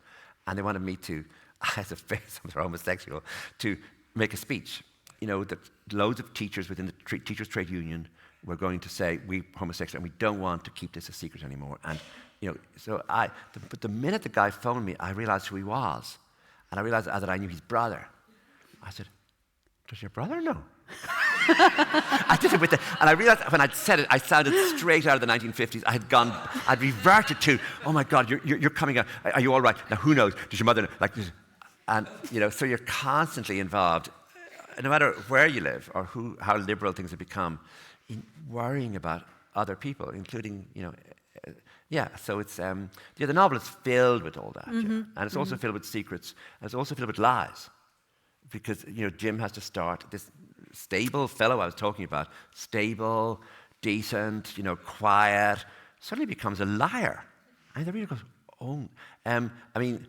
and they wanted me to, as a face of homosexual, to make a speech. You know, that loads of teachers within the teachers' trade union were going to say, "We homosexual, and we don't want to keep this a secret anymore." And you know, so but the minute the guy phoned me, I realized who he was, and I realized that I knew his brother. I said, "Does your brother know?" I did it with and I realized when I'd said it, I sounded straight out of the 1950s. I'd reverted to, "Oh my God, you're coming out. Are you all right? Now who knows? Does your mother know?" Like this. And you know, so you're constantly involved, no matter where you live or how liberal things have become, in worrying about other people, including, you know, So it's the novel is filled with all that, and it's also filled with secrets, and it's also filled with lies. Because, you know, Jim has to start, this stable fellow I was talking about, stable, decent, you know, quiet, suddenly becomes a liar. And the reader goes, "Oh." I mean,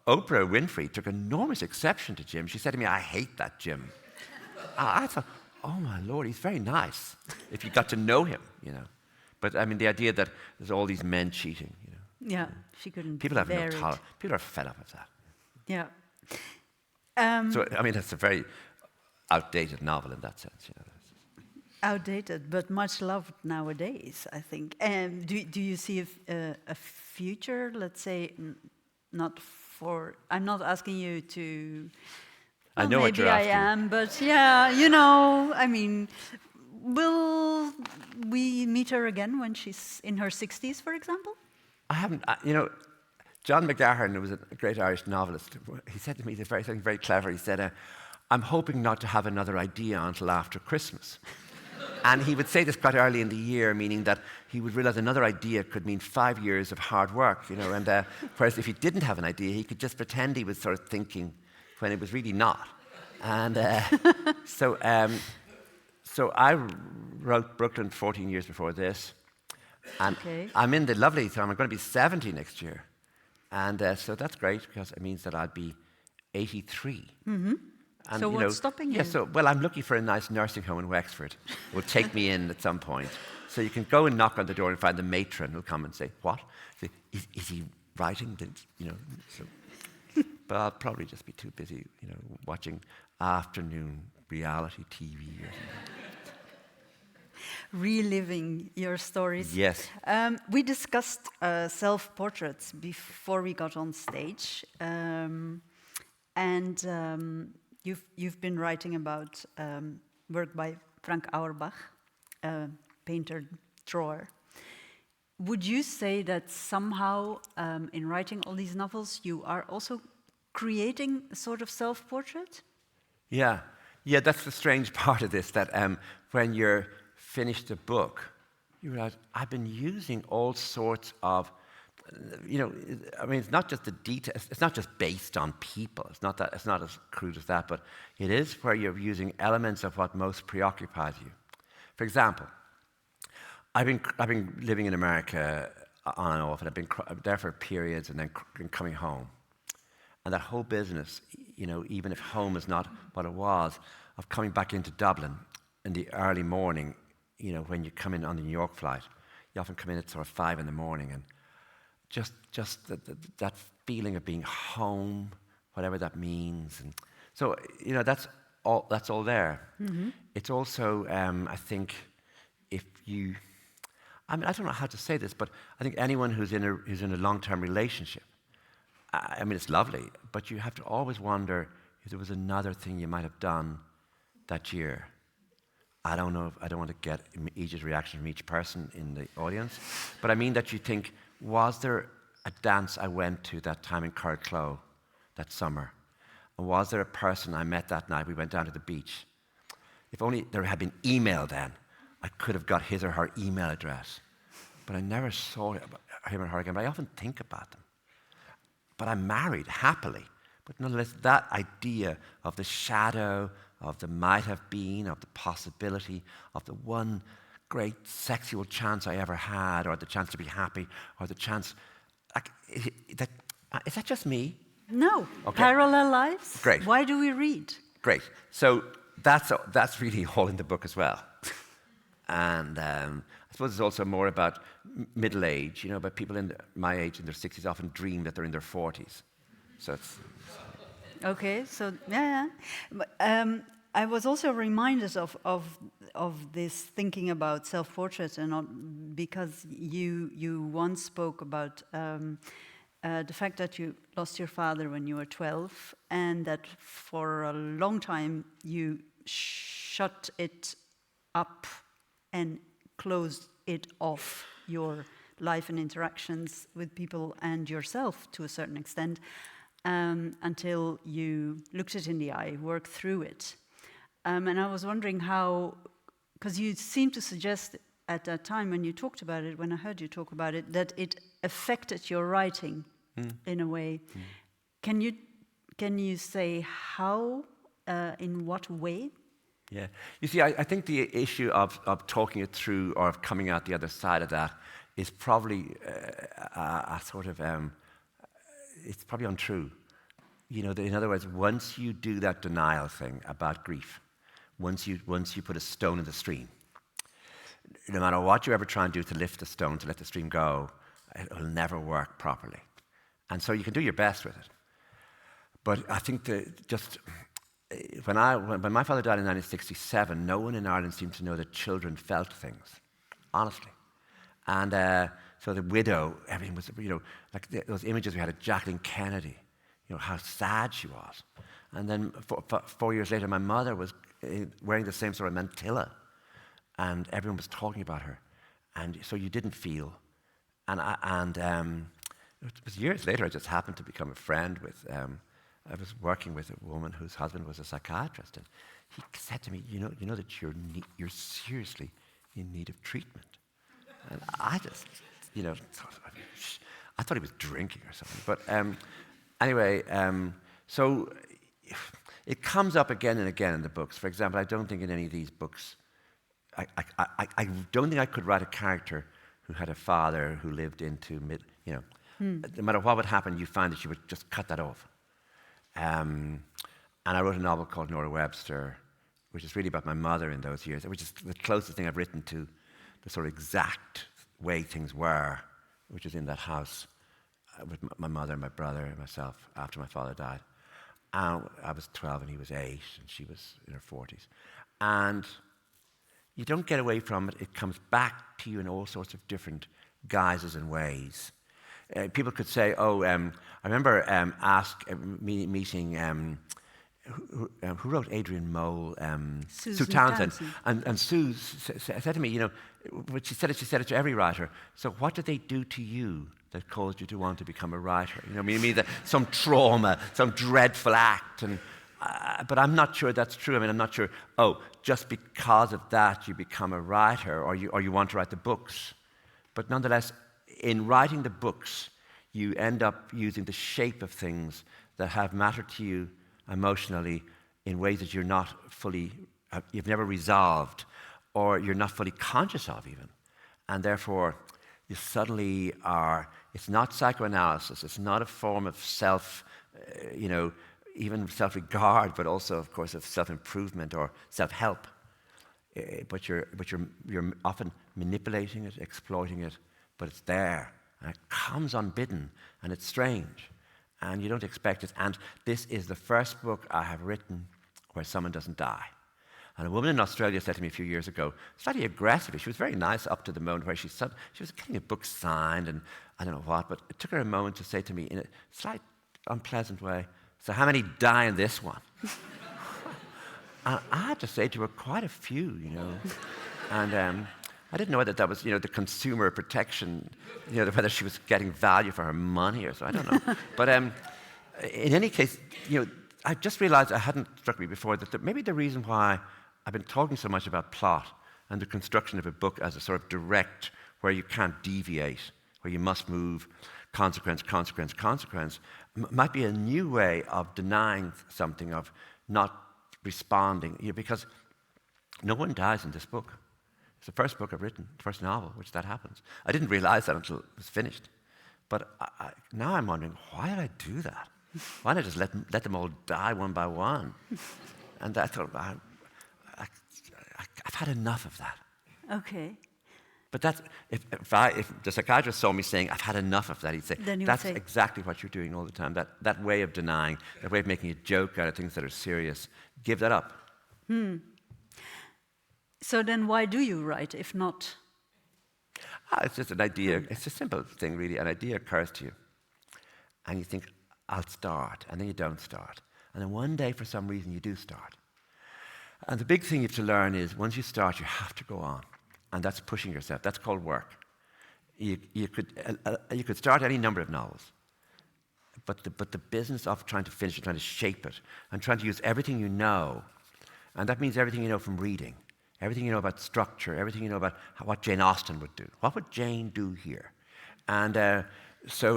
Oprah Winfrey took enormous exception to Jim. She said to me, "I hate that Jim." I thought, oh my Lord, he's very nice if you got to know him, you know. But I mean, the idea that there's all these men cheating, you know. Yeah, she couldn't People have no bear it. tolerance. People are fed up with that. Yeah. So, I mean, it's a very outdated novel in that sense, you know. Outdated, but much loved nowadays, I think. And do you see a future, let's say, not for... I'm not asking you to... I know what you're maybe I am, but yeah, you know, I mean, will we meet her again when she's in her 60s, for example? I haven't, you know, John McGahern, who was a great Irish novelist, he said to me something very clever. He said, "I'm hoping not to have another idea until after Christmas." And he would say this quite early in the year, meaning that he would realize another idea could mean 5 years of hard work, you know, and whereas if he didn't have an idea, he could just pretend he was sort of thinking when it was really not. And so I wrote Brooklyn 14 years before this, and I'm in the lovely time. I'm going to be 70 next year. And so that's great because it means that I'll be 83. Mm-hmm. And, so what's stopping you? Yeah, so, well, I'm looking for a nice nursing home in Wexford. Will take me in at some point. So you can go and knock on the door and find the matron who'll come and say, "What? Is he writing?" You know, so. But I'll probably just be too busy, you know, watching afternoon reality TV or something. Reliving your stories. Yes. We discussed self-portraits before we got on stage, and you've been writing about work by Frank Auerbach, painter, drawer. Would you say that somehow, in writing all these novels, you are also creating a sort of self-portrait? Yeah, that's the strange part of this, that when you're finished a book, you realize I've been using all sorts of, you know, I mean, it's not just the details, it's not just based on people, it's not as crude as that, but it is where you're using elements of what most preoccupies you. For example, I've been living in America on and off, and I've been there for periods and then been coming home. And that whole business, you know, even if home is not what it was, of coming back into Dublin in the early morning, you know, when you come in on the New York flight, you often come in at sort of 5 in the morning, and just that feeling of being home, whatever that means. And so, you know, that's all there. Mm-hmm. It's also, I think, if you, I mean, I don't know how to say this, but I think anyone who's in a long-term relationship, I mean, it's lovely, but you have to always wonder if there was another thing you might have done that year. I don't know, I don't want to get each reaction from each person in the audience, but I mean that you think, was there a dance I went to that time in Carricloe that summer? And was there a person I met that night? We went down to the beach. If only there had been email then, I could have got his or her email address. But I never saw him or her again, but I often think about them. But I'm married happily. But nonetheless, that idea of the shadow, of the might have been, of the possibility, of the one great sexual chance I ever had, or the chance to be happy, or the chance, like, is that just me? No. Okay. Parallel lives? Great. Why do we read? Great. So that's really all in the book as well. And I suppose it's also more about middle age, you know, but people my age in their 60s often dream that they're in their 40s. So it's... Okay, so yeah. But, I was also reminded of this thinking about self-portrait, and because you once spoke about the fact that you lost your father when you were 12, and that for a long time you shut it up and closed it off, your life and interactions with people and yourself to a certain extent, until you looked it in the eye, worked through it. And I was wondering how, because you seemed to suggest at that time when you talked about it, when I heard you talk about it, that it affected your writing in a way. Can you say how, in what way? Yeah. You see, I think the issue of talking it through or of coming out the other side of that is probably a sort of it's probably untrue. In other words, once you do that denial thing about grief, once you put a stone in the stream, no matter what you ever try and do to lift the stone, to let the stream go, it will never work properly. And so you can do your best with it. But I think when my father died in 1967, no one in Ireland seemed to know that children felt things, honestly. And so the widow, everything was, like those images we had of Jacqueline Kennedy, how sad she was. And then 4 years later, my mother was wearing the same sort of mantilla, and everyone was talking about her. And so you didn't feel. And it was years later, I just happened to become a friend with, I was working with a woman whose husband was a psychiatrist, and he said to me, you know that you're seriously in need of treatment. And I just, I thought he was drinking or something. But anyway, so it comes up again and again in the books. For example, I don't think in any of these books, I don't think I could write a character who had a father who lived into no matter what would happen, you find that you would just cut that off. And I wrote a novel called Nora Webster, which is really about my mother in those years, which is the closest thing I've written to the sort of exact way things were, which is in that house with my mother, my brother, and myself after my father died. And I was 12 and he was 8, and she was in her 40s. And you don't get away from it. It comes back to you in all sorts of different guises and ways. People could say, I remember meeting, who wrote Adrian Mole? Sue Townsend. And Sue said to me, but she said it to every writer. So what did they do to you that caused you to want to become a writer? Some trauma, some dreadful act. But I'm not sure that's true. I'm not sure, just because of that you become a writer or you want to write the books. But nonetheless, in writing the books, you end up using the shape of things that have mattered to you emotionally in ways that you're not fully, you've never resolved, or you're not fully conscious of even. And therefore, you suddenly are, it's not psychoanalysis, it's not a form of even self-regard, but also, of course, of self-improvement or self-help. But you're often manipulating it, exploiting it, but it's there, and it comes unbidden, and it's strange, and you don't expect it. And this is the first book I have written where someone doesn't die. And a woman in Australia said to me a few years ago, slightly aggressively, she was very nice up to the moment where she was getting a book signed and I don't know what, but it took her a moment to say to me in a slight unpleasant way, so how many die in this one? And I had to say to her, quite a few, And I didn't know whether that was, the consumer protection, whether she was getting value for her money or so, I don't know. But in any case, I just realized, it hadn't struck me before, that maybe the reason why I've been talking so much about plot and the construction of a book as a sort of direct, where you can't deviate, where you must move, consequence, might be a new way of denying something, of not responding, because no one dies in this book. It's the first book I've written, the first novel, which that happens. I didn't realize that until it was finished. But now I'm wondering, why did I do that? Why not just let them all die one by one? And I thought, I've had enough of that. Okay. But that's, if the psychiatrist saw me saying, I've had enough of that, he'd say, that's exactly what you're doing all the time. That way of denying, that way of making a joke out of things that are serious, give that up. So then why do you write, if not? It's just an idea. It's a simple thing, really. An idea occurs to you. And you think, I'll start. And then you don't start. And then one day, for some reason, you do start. And the big thing you have to learn is, once you start, you have to go on. And that's pushing yourself. That's called work. You could start any number of novels. But the business of trying to finish it, trying to shape it, and trying to use everything you know, and that means everything you know from reading, everything you know about structure, everything you know about what Jane Austen would do. What would Jane do here? And so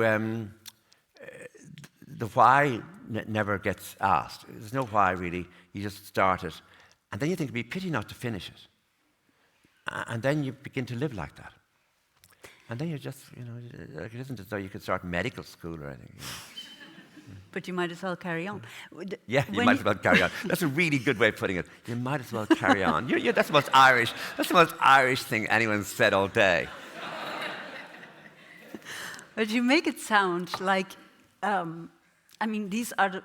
the why never gets asked. There's no why, really. You just start it. And then you think it'd be a pity not to finish it. And then you begin to live like that. And then you just, it isn't as though you could start medical school or anything. but you might as well carry on. Yeah, you might as well carry on. That's a really good way of putting it. You might as well carry on. That's the most Irish. That's the most Irish thing anyone's said all day. But you make it sound like, these are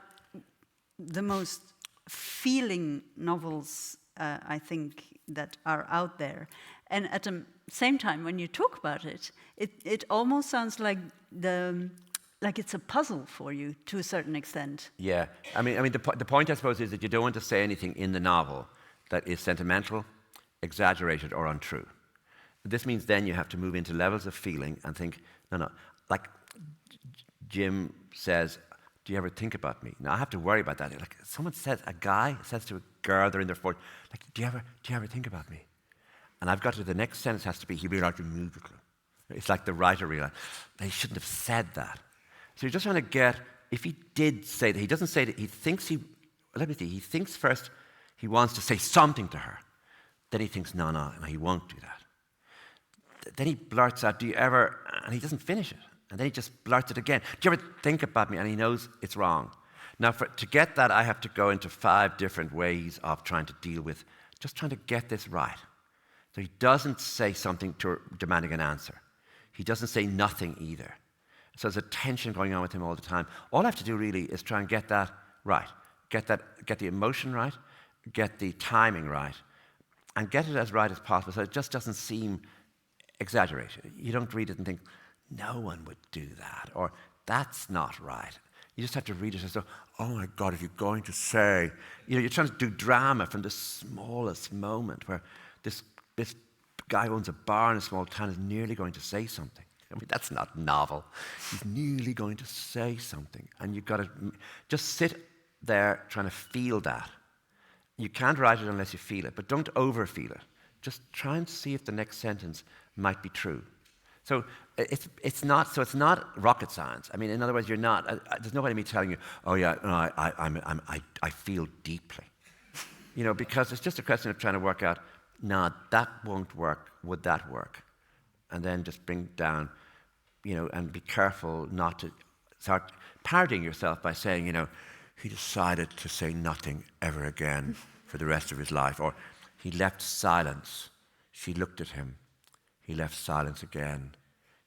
the most feeling novels, I think, that are out there. And at the same time, when you talk about it, it almost sounds like it's a puzzle for you to a certain extent. Yeah, the point, I suppose, is that you don't want to say anything in the novel that is sentimental, exaggerated, or untrue. This means then you have to move into levels of feeling and think, no, like Jim says, do you ever think about me? Now I have to worry about that. Like a guy says to a girl, they're in their 40s, like, do you ever think about me? And I've got to, the next sentence has to be, he realized immediately. It's like the writer realized, they shouldn't have said that. So you're just trying to get, if he did say that, he doesn't say that, he thinks he thinks first he wants to say something to her. Then he thinks, no, he won't do that. Then he blurts out, do you ever, and he doesn't finish it. And then he just blurts it again. Do you ever think about me? And he knows it's wrong. Now, to get that, I have to go into 5 different ways of trying to deal with, just trying to get this right. So he doesn't say something demanding an answer. He doesn't say nothing either. So there's a tension going on with him all the time. All I have to do really is try and get that right. Get the emotion right, get the timing right, and get it as right as possible so it just doesn't seem exaggerated. You don't read it and think, no one would do that, or that's not right. You just have to read it as though, oh my God, if you're going to say, you're trying to do drama from the smallest moment where this guy who owns a bar in a small town is nearly going to say something. That's not novel. He's nearly going to say something. And you've got to just sit there trying to feel that. You can't write it unless you feel it, but don't overfeel it. Just try and see if the next sentence might be true. So it's not rocket science. In other words, you're not. There's nobody me telling you, oh yeah, no, I feel deeply, because it's just a question of trying to work out. No, that won't work. Would that work? And then just bring down, and be careful not to start parodying yourself by saying, he decided to say nothing ever again for the rest of his life, or he left silence. She looked at him. He left silence again.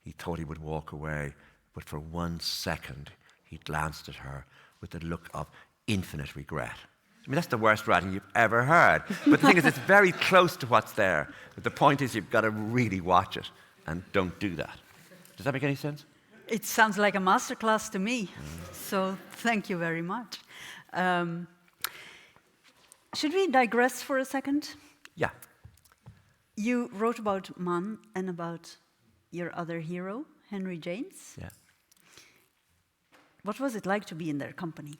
He thought he would walk away, but for 1 second, he glanced at her with a look of infinite regret. That's the worst writing you've ever heard. But the thing is, it's very close to what's there. But the point is, you've got to really watch it and don't do that. Does that make any sense? It sounds like a masterclass to me. So thank you very much. Should we digress for a second? Yeah. You wrote about Man and about your other hero, Henry James. Yeah. What was it like to be in their company?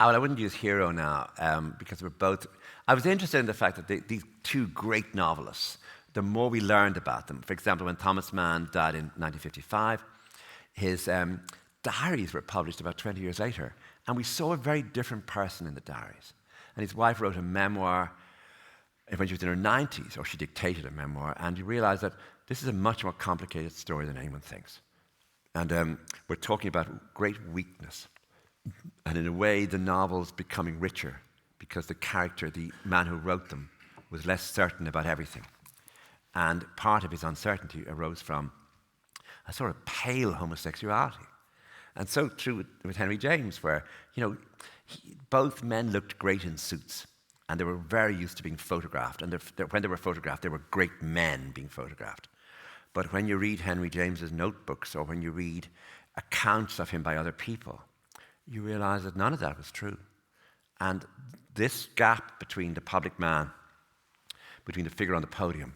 Well, I wouldn't use hero now because we're both. I was interested in the fact that these 2 great novelists, the more we learned about them. For example, when Thomas Mann died in 1955, his diaries were published about 20 years later, and we saw a very different person in the diaries. And his wife wrote a memoir when she was in her 90s, or she dictated a memoir, and you realize that this is a much more complicated story than anyone thinks. And we're talking about great weakness. And in a way, the novel's becoming richer because the character, the man who wrote them, was less certain about everything. And part of his uncertainty arose from a sort of pale homosexuality. And so true with Henry James, where, both men looked great in suits, and they were very used to being photographed. And when they were photographed, they were great men being photographed. But when you read Henry James's notebooks, or when you read accounts of him by other people, you realize that none of that was true. And this gap between the public man, between the figure on the podium,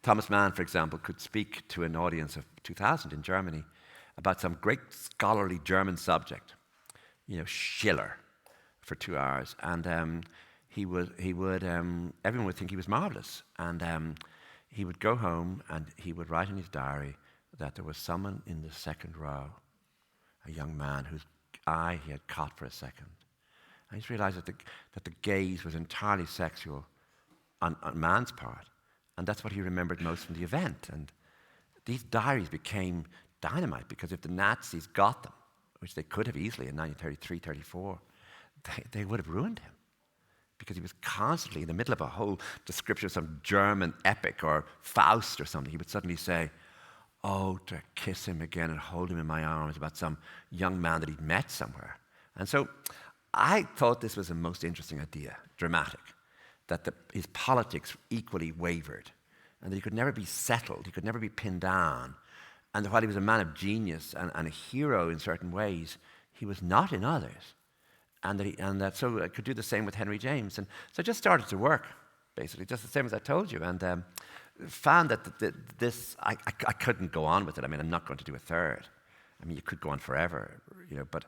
Thomas Mann, for example, could speak to an audience of 2,000 in Germany about some great scholarly German subject, Schiller, for 2 hours. And everyone would think he was marvelous. And he would go home and he would write in his diary that there was someone in the second row, a young man whose eye he had caught for a second. And he just realized that the gaze was entirely sexual on Mann's part. And that's what he remembered most from the event. And these diaries became dynamite because if the Nazis got them, which they could have easily in 1933, 34, they would have ruined him. Because he was constantly in the middle of a whole description of some German epic or Faust or something. He would suddenly say, oh, to kiss him again and hold him in my arms about some young man that he'd met somewhere. And so I thought this was a most interesting idea, dramatic, that his politics equally wavered and that he could never be settled, he could never be pinned down. And that while he was a man of genius and a hero in certain ways, he was not in others. So I could do the same with Henry James. And so I just started to work, basically, just the same as I told you. And found that I couldn't go on with it. I mean, I'm not going to do a third. I mean, you could go on forever, but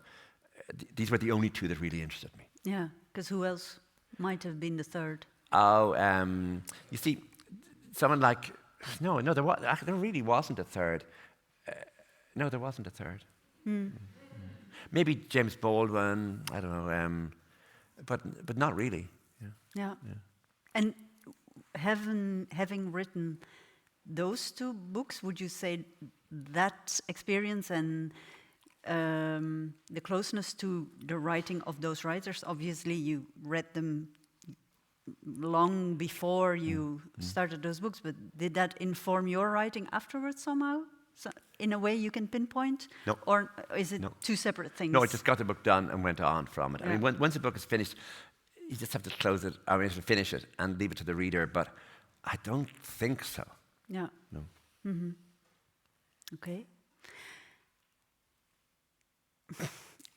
these were the only two that really interested me. Yeah, because who else might have been the third? Oh, you see, someone like... No, there really wasn't a third. No, there wasn't a third. Maybe James Baldwin, I don't know, but not really. Yeah. And having written those two books, would you say that experience and the closeness to the writing of those writers, obviously you read them long before you started those books, but did that inform your writing afterwards somehow? So in a way you can pinpoint? No. Or is it two separate things? No, I just got the book done and went on from it. Yeah. I mean, once the book is finished, you just have to close it, finish it and leave it to the reader, but I don't think so. Yeah. No. Mm-hmm. Okay.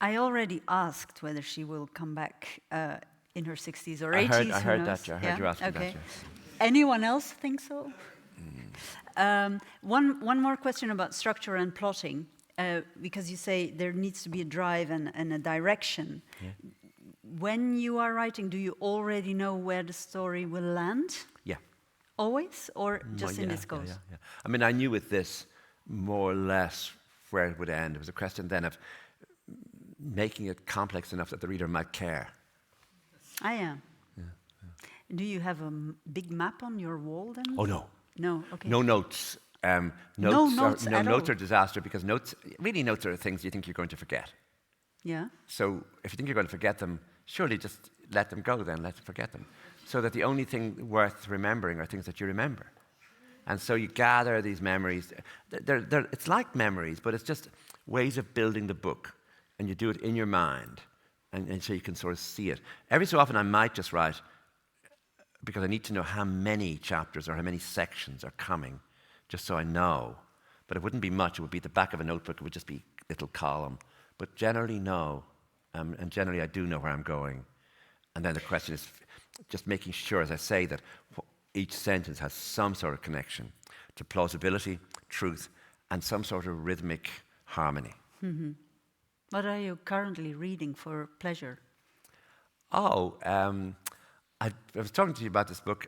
I already asked whether she will come back in her 60s or 80s. I heard that. I heard you asking that. Yeah. Anyone else think so? One more question about structure and plotting, because you say there needs to be a drive and a direction. Yeah. When you are writing, do you already know where the story will land? Yeah. Always, or just in this goes? Yeah. I mean, I knew with this more or less where it would end. It was a question then of making it complex enough that the reader might care. I am. Yeah. Do you have a big map on your wall then? Oh, no. No, okay. No notes. No notes at notes all? are disaster because notes are things you think you're going to forget. Yeah. So if you think you're going to forget them, surely just let them go then, forget them. So that the only thing worth remembering are things that you remember. And so you gather these memories. It's like memories, but it's just ways of building the book. And you do it in your mind. And so you can sort of see it. Every so often I might just write, because I need to know how many chapters or how many sections are coming, just so I know. But it wouldn't be much. It would be the back of a notebook. It would just be a little column. But generally, no. And generally, I do know where I'm going. And then the question is just making sure, as I say, that each sentence has some sort of connection to plausibility, truth, and some sort of rhythmic harmony. Mm-hmm. What are you currently reading for pleasure? I was talking to you about this book.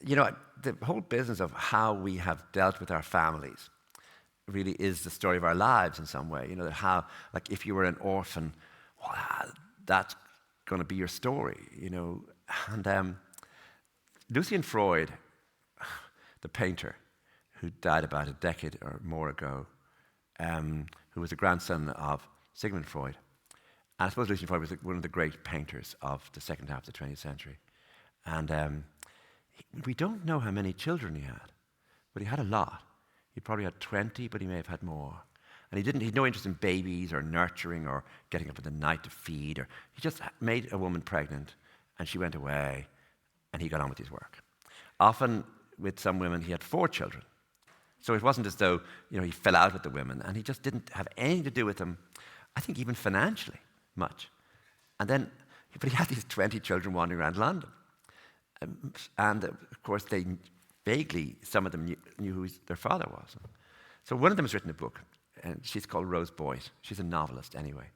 The whole business of how we have dealt with our families really is the story of our lives in some way. How, like, if you were an orphan, well, that's going to be your story, And Lucian Freud, the painter, who died about a decade or more ago, who was a grandson of Sigmund Freud. And I suppose Lucian Freud was one of the great painters of the second half of the 20th century. And we don't know how many children he had, but he had a lot. He probably had 20, but he may have had more. And he had no interest in babies or nurturing or getting up in the night to feed. He just made a woman pregnant, and she went away, and he got on with his work. Often, with some women, he had 4 children. So it wasn't as though he fell out with the women, and he just didn't have anything to do with them, I think even financially, much. But he had these 20 children wandering around London. Of course, some of them knew who their father was. So one of them has written a book, and she's called Rose Boyd. She's a novelist anyway,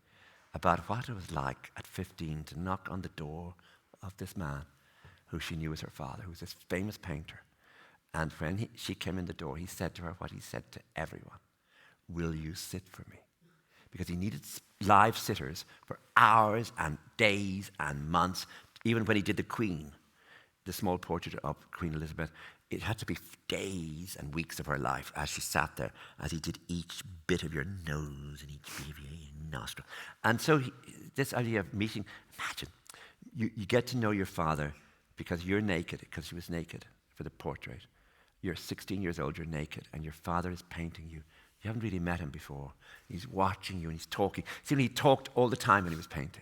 about what it was like at 15 to knock on the door of this man who she knew was her father, who was this famous painter. And when she came in the door, he said to her what he said to everyone: "Will you sit for me?" Because he needed live sitters for hours and days and months. Even when he did the Queen, the small portrait of Queen Elizabeth, it had to be days and weeks of her life as she sat there, as he did each bit of your nose and each bit of your nostril. And so this idea of meeting, imagine, you get to know your father because you're naked, because he was naked for the portrait. You're 16 years old, you're naked, and your father is painting you. You haven't really met him before. He's watching you and he's talking. See, he talked all the time when he was painting.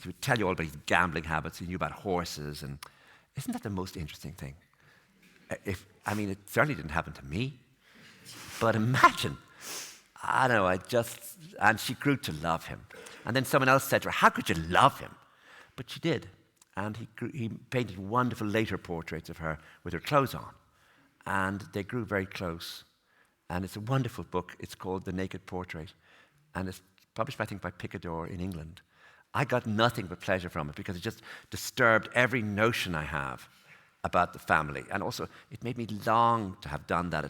He would tell you all about his gambling habits. He knew about horses. And isn't that the most interesting thing? It certainly didn't happen to me. But imagine, I don't know, and she grew to love him. And then someone else said to her, how could you love him? But she did. And he painted wonderful later portraits of her with her clothes on. And they grew very close. And it's a wonderful book. It's called The Naked Portrait. And it's published, I think, by Picador in England. I got nothing but pleasure from it because it just disturbed every notion I have about the family. And also, it made me long to have done that.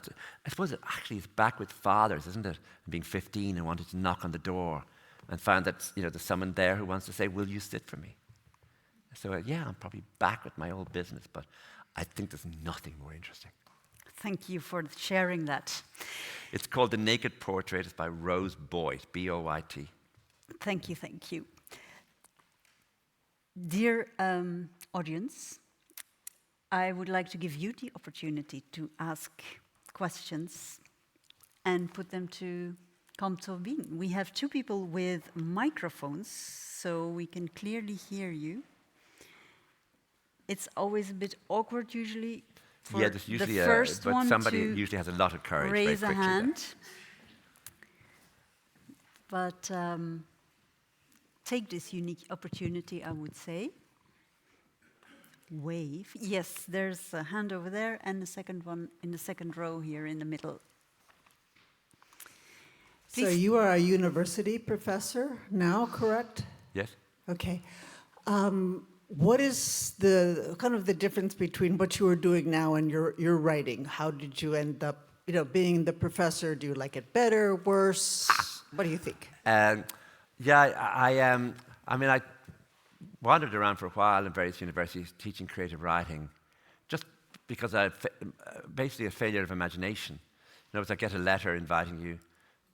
I suppose it actually is back with fathers, isn't it? Being 15 and wanting to knock on the door and found that, there's someone there who wants to say, will you sit for me? So, I'm probably back with my old business, but I think there's nothing more interesting. Thank you for sharing that. It's called The Naked Portrait. It's by Rose Boyd, B-O-Y-T. Thank you. Dear audience, I would like to give you the opportunity to ask questions and put them to Colm Tóibín. We have two people with microphones, so we can clearly hear you. It's always a bit awkward usually for there's usually the first but one somebody to usually has a lot of courage. raise a very quickly hand. But take this unique opportunity, I would say. Wave. Yes, there's a hand over there and the second one in the second row here in the middle. So Please. you are a university professor now, correct? Yes. Okay. What is the difference between what you are doing now and your writing? How did you end up, being the professor? Do you like it better, worse? What do you think? I wandered around for a while in various universities teaching creative writing, just because I had basically a failure of imagination. In other words, I get a letter inviting you,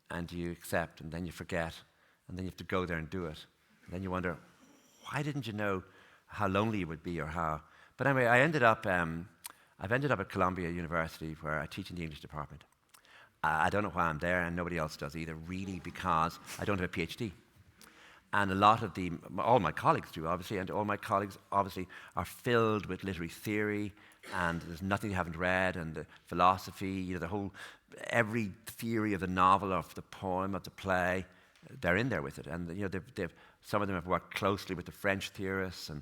and you accept, and then you forget, and then you have to go there and do it. And then you wonder, why didn't you know how lonely you would be or how? But anyway, I've ended up at Columbia University where I teach in the English department. I don't know why I'm there, and nobody else does either, really, because I don't have a PhD. And all my colleagues do, obviously, and all my colleagues, obviously, are filled with literary theory, and there's nothing they haven't read, and the philosophy, every theory of the novel, of the poem, of the play, they're in there with it. And, some of them have worked closely with the French theorists, and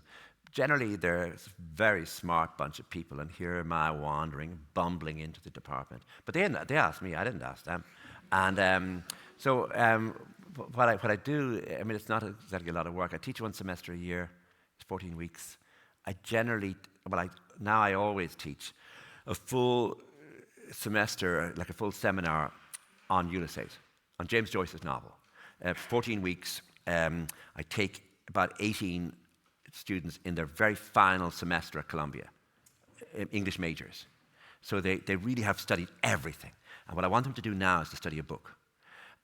generally they're a very smart bunch of people, and here am I wandering, bumbling into the department. But they asked me, I didn't ask them. And what I do, it's not exactly a lot of work. I teach one semester a year. It's 14 weeks. I always teach a full semester, like a full seminar on Ulysses, on James Joyce's novel. 14 weeks. I take about 18 students in their very final semester at Columbia, English majors. So they really have studied everything. And what I want them to do now is to study a book.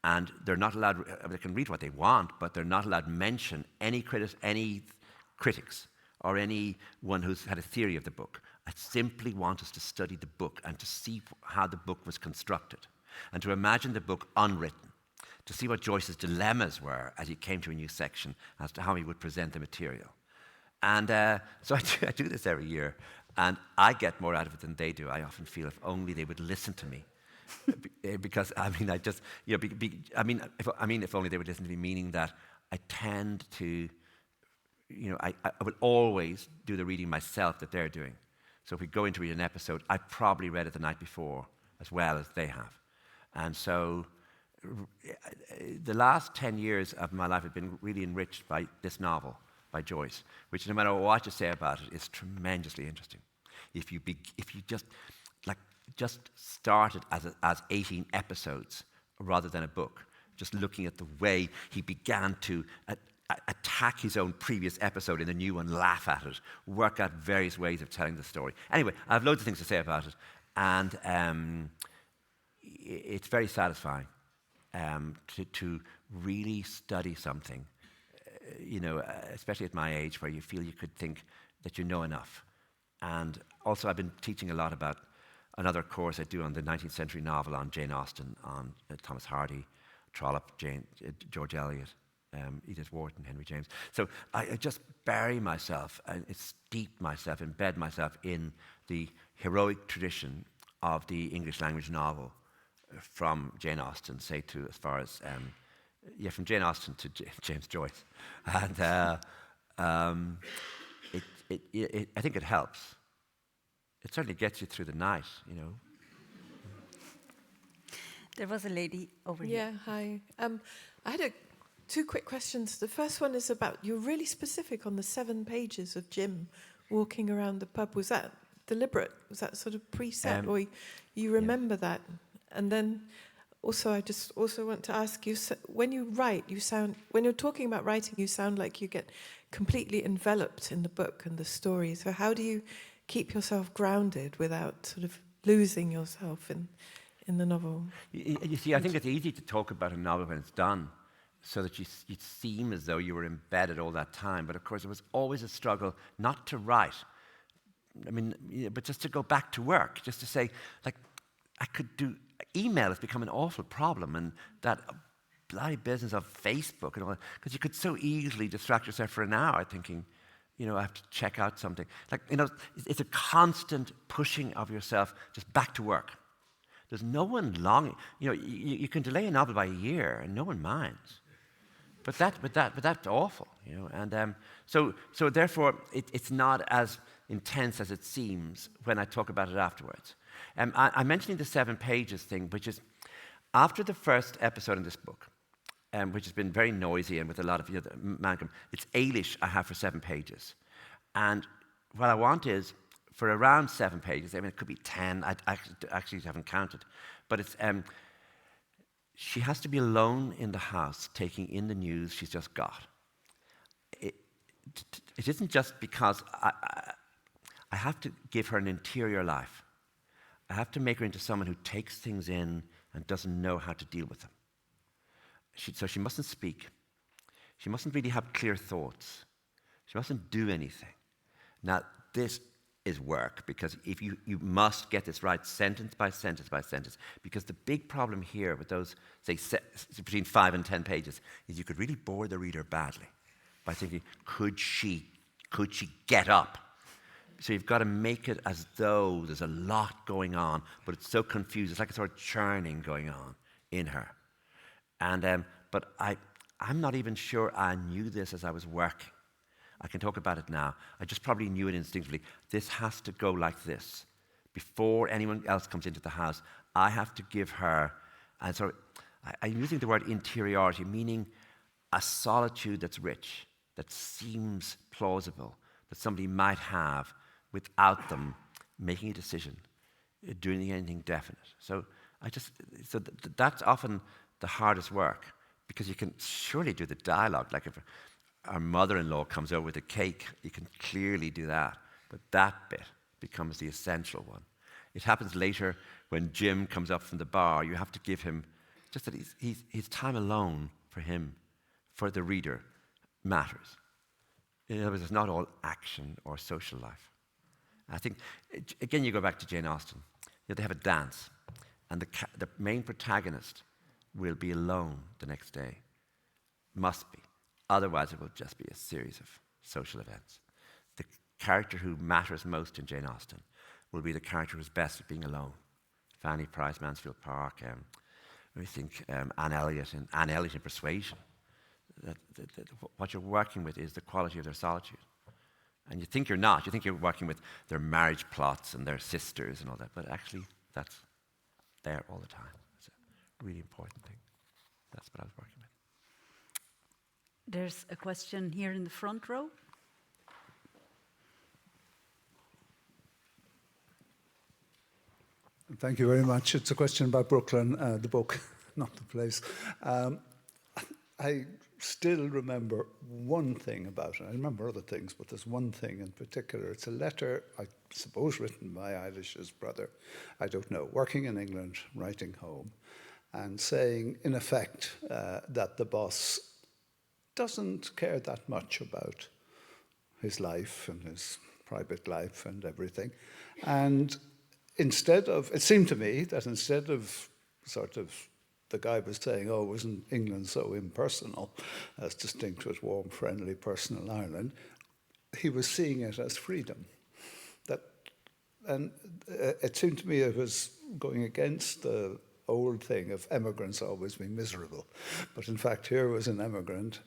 And they're not allowed, they can read what they want, but they're not allowed to mention any critics or anyone who's had a theory of the book. I simply want us to study the book and to see how the book was constructed and to imagine the book unwritten, to see what Joyce's dilemmas were as he came to a new section as to how he would present the material. And so I do this every year, and I get more out of it than they do. I often feel if only they would listen to me. Because if only they would listen to me, meaning that I tend to, I would always do the reading myself that they're doing. So if we go in to read an episode, I probably read it the night before as well as they have. And so the last 10 years of my life have been really enriched by this novel by Joyce, which no matter what you say about it, is tremendously interesting. If you just started as 18 episodes rather than a book, just looking at the way he began to attack his own previous episode in the new one, laugh at it, work out various ways of telling the story. Anyway, I have loads of things to say about it, and it's very satisfying. to really study something, especially at my age where you feel you could think that you know enough. And also I've been teaching a lot about another course I do on the 19th century novel on Jane Austen, on Thomas Hardy, Trollope, George Eliot, Edith Wharton, Henry James. So I just bury myself and steep myself, embed myself in the heroic tradition of the English language novel from Jane Austen, say to as far as, from Jane Austen to James Joyce. And I think it helps. It certainly gets you through the night, There was a lady over here. Yeah, hi. I had two quick questions. The first one is about, you're really specific on the 7 pages of Jim walking around the pub. Was that deliberate? Was that sort of preset, or you remember that? And then also, I just also want to ask you, when you write, when you're talking about writing, you sound like you get completely enveloped in the book and the story. So how do you keep yourself grounded without sort of losing yourself in the novel? You see, I think it's easy to talk about a novel when it's done, so that you seem as though you were embedded all that time. But of course, it was always a struggle not to write. But just to go back to work, just to say, like, I could do email has become an awful problem, and that bloody business of Facebook and all that, because you could so easily distract yourself for an hour thinking, I have to check out something. Like, it's a constant pushing of yourself just back to work. There's no one longing. You can delay a novel by a year and no one minds. But that's awful, And so therefore, it's not as intense as it seems when I talk about it afterwards. I'm mentioning the 7 pages thing, which is after the first episode in this book, which has been very noisy and with a lot of amalgam. It's Ailish I have for 7 pages. And what I want is, for around 7 pages, it could be 10, I actually haven't counted, but it's she has to be alone in the house taking in the news she's just got. It isn't just because I have to give her an interior life. I have to make her into someone who takes things in and doesn't know how to deal with them. So she mustn't speak. She mustn't really have clear thoughts. She mustn't do anything. Now, this is work, because if you must get this right sentence by sentence by sentence, because the big problem here with those, say, between 5 and 10 pages is you could really bore the reader badly by thinking, could she get up? So you've got to make it as though there's a lot going on, but it's so confused. It's like a sort of churning going on in her. And but I'm not even sure I knew this as I was working. I can talk about it now. I just probably knew it instinctively. This has to go like this. Before anyone else comes into the house, I have to give her, and so I'm using the word interiority, meaning a solitude that's rich, that seems plausible, that somebody might have without them making a decision, doing anything definite. So that's often the hardest work, because you can surely do the dialogue. Like if our mother-in-law comes over with a cake, you can clearly do that. But that bit becomes the essential one. It happens later when Jim comes up from the bar. You have to give him just that his time alone for him, for the reader, matters. In other words, it's not all action or social life. I think, again, you go back to Jane Austen. They have a dance, and the main protagonist will be alone the next day. Must be. Otherwise, it will just be a series of social events. The character who matters most in Jane Austen will be the character who's best at being alone. Fanny Price, Mansfield Park, I think Anne Elliot in Persuasion. What you're working with is the quality of their solitude. And you think you're not. You think you're working with their marriage plots and their sisters and all that. But actually, that's there all the time. It's a really important thing. That's what I was working with. There's a question here in the front row. Thank you very much. It's a question about Brooklyn, the book, not the place. I still remember one thing about it. I remember other things, but there's one thing in particular. It's a letter, I suppose, written by Eilish's brother. I don't know. Working in England, writing home. and saying, in effect, that the boss doesn't care that much about his life and his private life and everything. And instead of, it seemed to me that instead of sort of, the guy was saying, oh, wasn't England so impersonal, as distinct with warm, friendly, personal Ireland, he was seeing it as freedom. And it seemed to me it was going against the old thing of emigrants always being miserable. But in fact, here was an emigrant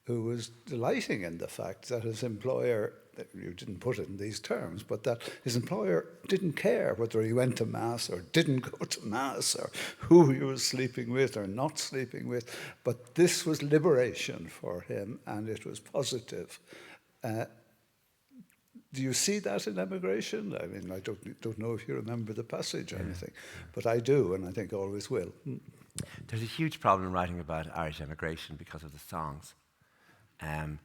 who was delighting in the fact that his employer, you didn't put it in these terms, but that his employer didn't care whether he went to Mass or didn't go to Mass or who he was sleeping with or not sleeping with. But this was liberation for him, and it was positive. Do you see that in emigration? I mean, I don't know if you remember the passage or anything, but I do, and I think always will. There's a huge problem writing about Irish emigration because of the songs. And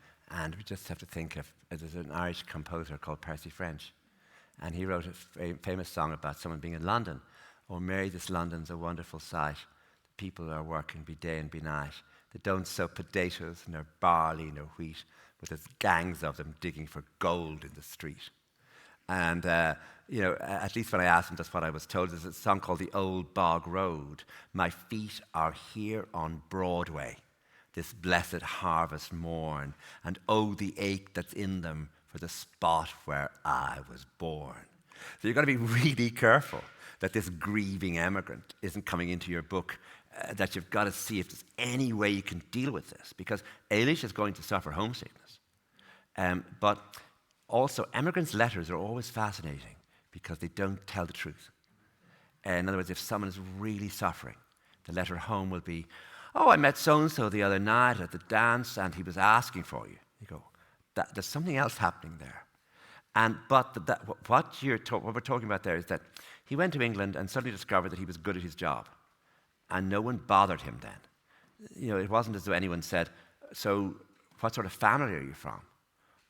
we just have to think of, there's an Irish composer called Percy French, and he wrote a famous song about someone being in London. Oh, Mary, this London's a wonderful sight. The people are working be day and be night. They don't sow potatoes, nor barley, nor wheat, but there's gangs of them digging for gold in the street. And, at least when I asked him, that's what I was told. There's a song called The Old Bog Road. My feet are here on Broadway, this blessed harvest morn, and oh, the ache that's in them for the spot where I was born. So you've got to be really careful that this grieving emigrant isn't coming into your book, that you've got to see if there's any way you can deal with this, because Eilish is going to suffer homesickness. But also, emigrants' letters are always fascinating because they don't tell the truth. In other words, if someone is really suffering, the letter home will be, oh, I met so-and-so the other night at the dance and he was asking for you. You go, there's something else happening there. What we're talking about there is that he went to England and suddenly discovered that he was good at his job. And no one bothered him then. It wasn't as though anyone said, so what sort of family are you from?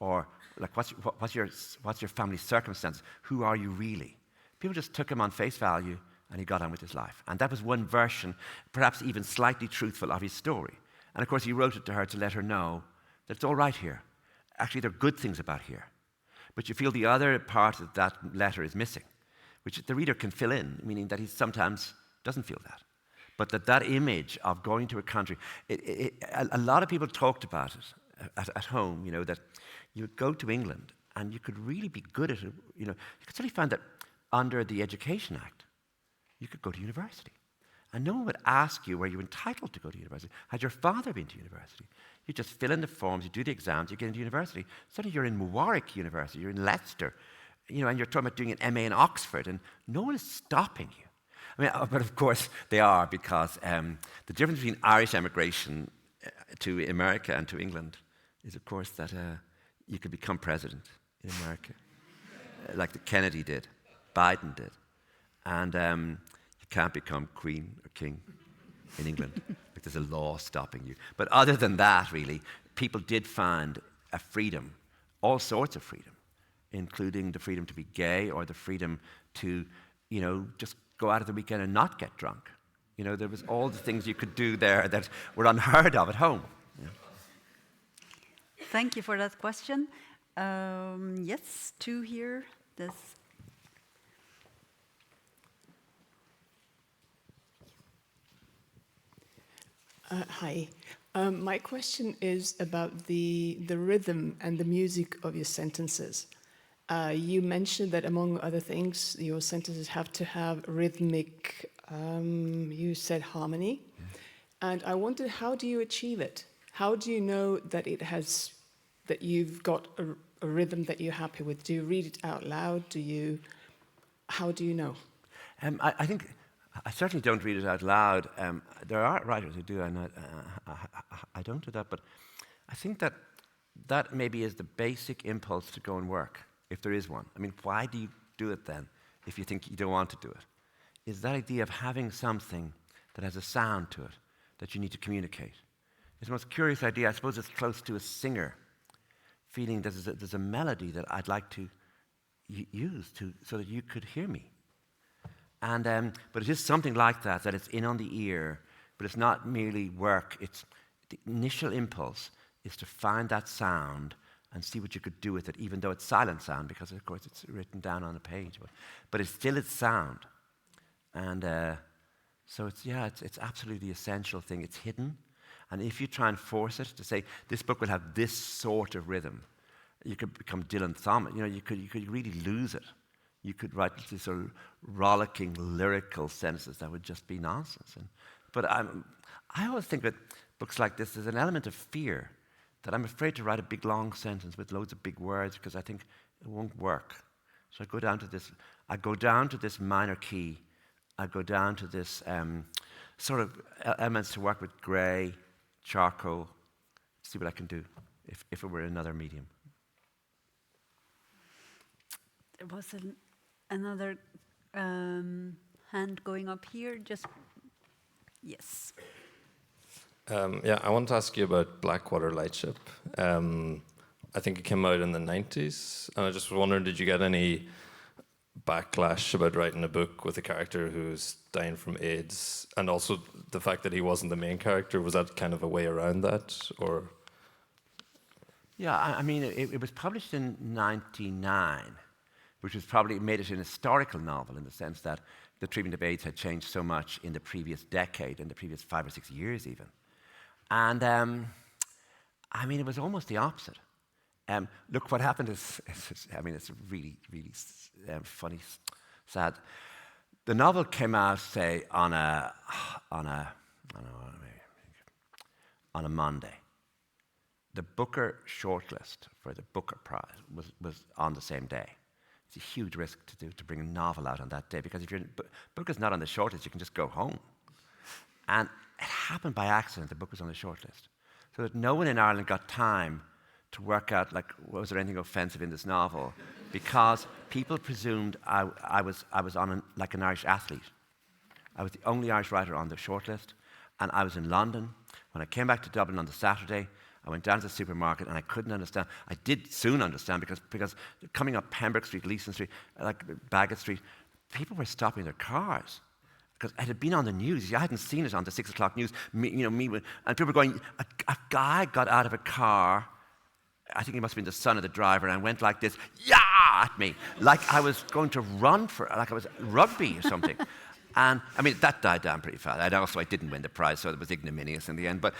Or like, what's your family circumstance? Who are you really? People just took him on face value and he got on with his life. And that was one version, perhaps even slightly truthful, of his story. And of course he wrote it to her to let her know that it's all right here. Actually, there are good things about here. But you feel the other part of that letter is missing, which the reader can fill in, meaning that he sometimes doesn't feel that. But that image of going to a country, a lot of people talked about it at home, that you would go to England and you could really be good at it. You could suddenly find that under the Education Act, you could go to university. And no one would ask you were you entitled to go to university. Had your father been to university? You just fill in the forms, you do the exams, you get into university. Suddenly you're in Warwick University, you're in Leicester, and you're talking about doing an MA in Oxford, and no one is stopping you. But of course they are, because the difference between Irish emigration to America and to England is, of course, that you could become president in America, like the Kennedy did, Biden did. And you can't become queen or king in England. Like there's a law stopping you. But other than that, really, people did find a freedom, all sorts of freedom, including the freedom to be gay or the freedom to, just go out of the weekend and not get drunk. There was all the things you could do there that were unheard of at home. Yeah. Thank you for that question. Yes, two here. Hi. My question is about the rhythm and the music of your sentences. You mentioned that, among other things, your sentences have to have rhythmic, you said harmony. Yeah. And I wondered, how do you achieve it? How do you know that that you've got a rhythm that you're happy with? Do you read it out loud? How do you know? I think I certainly don't read it out loud. There are writers who do, and I don't do that. But I think that maybe is the basic impulse to go and work, if there is one. Why do you do it then, if you think you don't want to do it? Is that idea of having something that has a sound to it that you need to communicate. It's the most curious idea. I suppose it's close to a singer feeling there's a melody that I'd like to use so that you could hear me. And but it is something like that it's in on the ear, but it's not merely work. It's the initial impulse is to find that sound and see what you could do with it, even though it's silent sound, because of course it's written down on a page. But it's still its sound. And so it's absolutely the essential thing. It's hidden. And if you try and force it to say, this book will have this sort of rhythm, you could become Dylan Thomas. You could really lose it. You could write these sort of rollicking, lyrical sentences that would just be nonsense. But I always think that books like this, there's an element of fear that I'm afraid to write a big, long sentence with loads of big words because I think it won't work. So I go down to this minor key. I go down to this sort of elements to work with grey, charcoal, see what I can do if it were another medium. There was another hand going up here. Yes. I want to ask you about Blackwater Lightship. I think it came out in the 90s, and I just was wondering, did you get any backlash about writing a book with a character who's dying from AIDS, and also the fact that he wasn't the main character? Was that kind of a way around that, or? Yeah, I mean, it was published in 1999, which was probably made it an historical novel in the sense that the treatment of AIDS had changed so much in the previous decade, in the previous 5 or 6 years even. And I mean, it was almost the opposite. Look, what happened is I mean, it's really, really funny, sad. The novel came out, say, on a Monday. The Booker shortlist for the Booker Prize was on the same day. It's a huge risk to bring a novel out on that day, because if Booker's not on the shortlist, you can just go home. And it happened by accident. The book was on the shortlist, so that no one in Ireland got time to work out, like, was there anything offensive in this novel, because people presumed I was on like an Irish athlete. I was the only Irish writer on the shortlist, and I was in London. When I came back to Dublin on the Saturday, I went down to the supermarket and I couldn't understand. I did soon understand because coming up Pembroke Street, Leeson Street, like Bagot Street, people were stopping their cars because it had been on the news. I hadn't seen it on the 6 o'clock news. And people were going. A guy got out of a car. I think he must have been the son of the driver, and went like this, yeah, at me, like I was going to run like I was rugby or something. And I mean, that died down pretty fast. I didn't win the prize, so it was ignominious in the end. But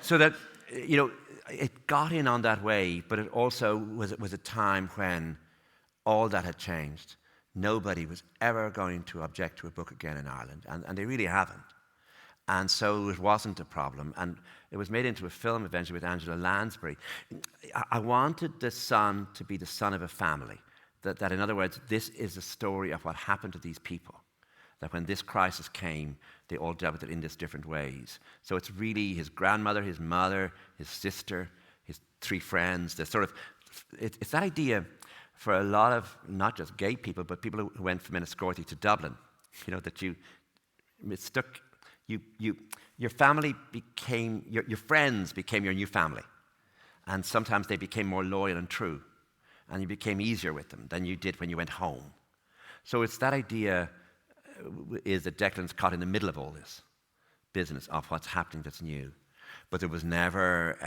so that, it got in on that way, but it also was a time when all that had changed. Nobody was ever going to object to a book again in Ireland, and they really haven't. And so it wasn't a problem. And it was made into a film eventually with Angela Lansbury. I wanted the son to be the son of a family. That in other words, this is a story of what happened to these people. That when this crisis came, they all dealt with it in these different ways. So it's really his grandmother, his mother, his sister, his 3 friends. It's that idea for a lot of not just gay people, but people who went from Enniscorthy to Dublin. That it stuck. Your family became your friends became your new family, and sometimes they became more loyal and true, and you became easier with them than you did when you went home. So it's that idea. Is that Declan's caught in the middle of all this business of what's happening that's new. But there was never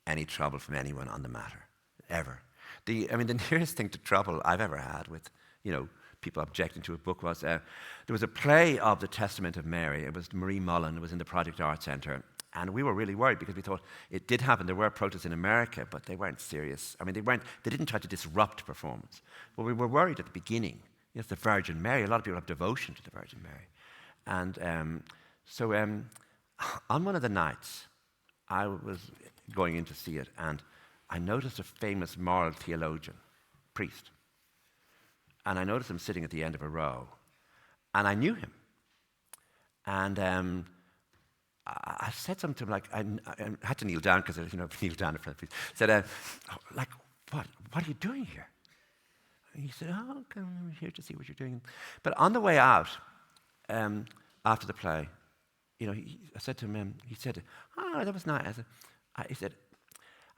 any trouble from anyone on the matter, ever. The nearest thing to trouble I've ever had with, people objecting to a book was, there was a play of The Testament of Mary. It was Marie Mullen. It was in the Project Art Centre. And we were really worried because we thought it did happen. There were protests in America, but they weren't serious. I mean, they didn't try to disrupt performance. But we were worried at the beginning. It's the Virgin Mary. A lot of people have devotion to the Virgin Mary. And so on one of the nights, I was going in to see it, and I noticed a famous moral theologian, priest. And I noticed him sitting at the end of a row. And I knew him. And I said something to him, like, I had to kneel down because, kneel down in front of the priest. I said, what are you doing here? And he said, I'm here to see what you're doing. But on the way out, after the play, I said to him, he said, that was nice. He said,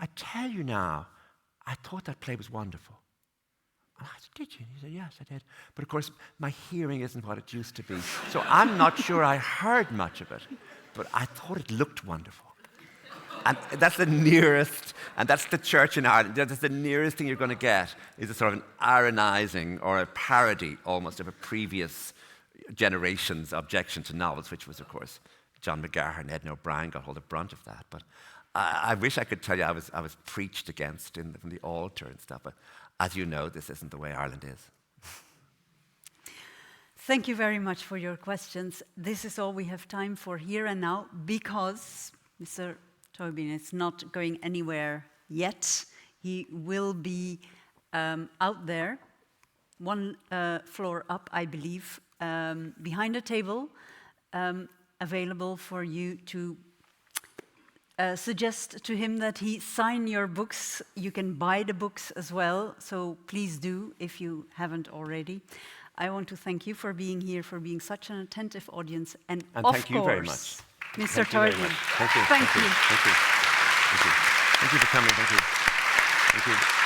I tell you now, I thought that play was wonderful. And I said, did you? He said, yes, I did. But of course, my hearing isn't what it used to be. So I'm not sure I heard much of it, but I thought it looked wonderful. And that's the nearest, and that's the church in Ireland, that's the nearest thing you're going to get, is a sort of an ironizing or a parody almost of a previous generation's objection to novels, which was, of course, John McGahern and Edna O'Brien got all the brunt of that. But I wish I could tell you I was preached against from the altar and stuff, but as you know, this isn't the way Ireland is. Thank you very much for your questions. This is all we have time for here and now, because Mr. Tóibín is not going anywhere yet. He will be out there, one floor up, I believe, behind a table, available for you to suggest to him that he sign your books. You can buy the books as well, so please do if you haven't already. I want to thank you for being here, for being such an attentive audience, and of thank you very much. Mr. Tóibín. Thank you. Thank you. Thank you. Thank you. Thank you for coming. Thank you. Thank you.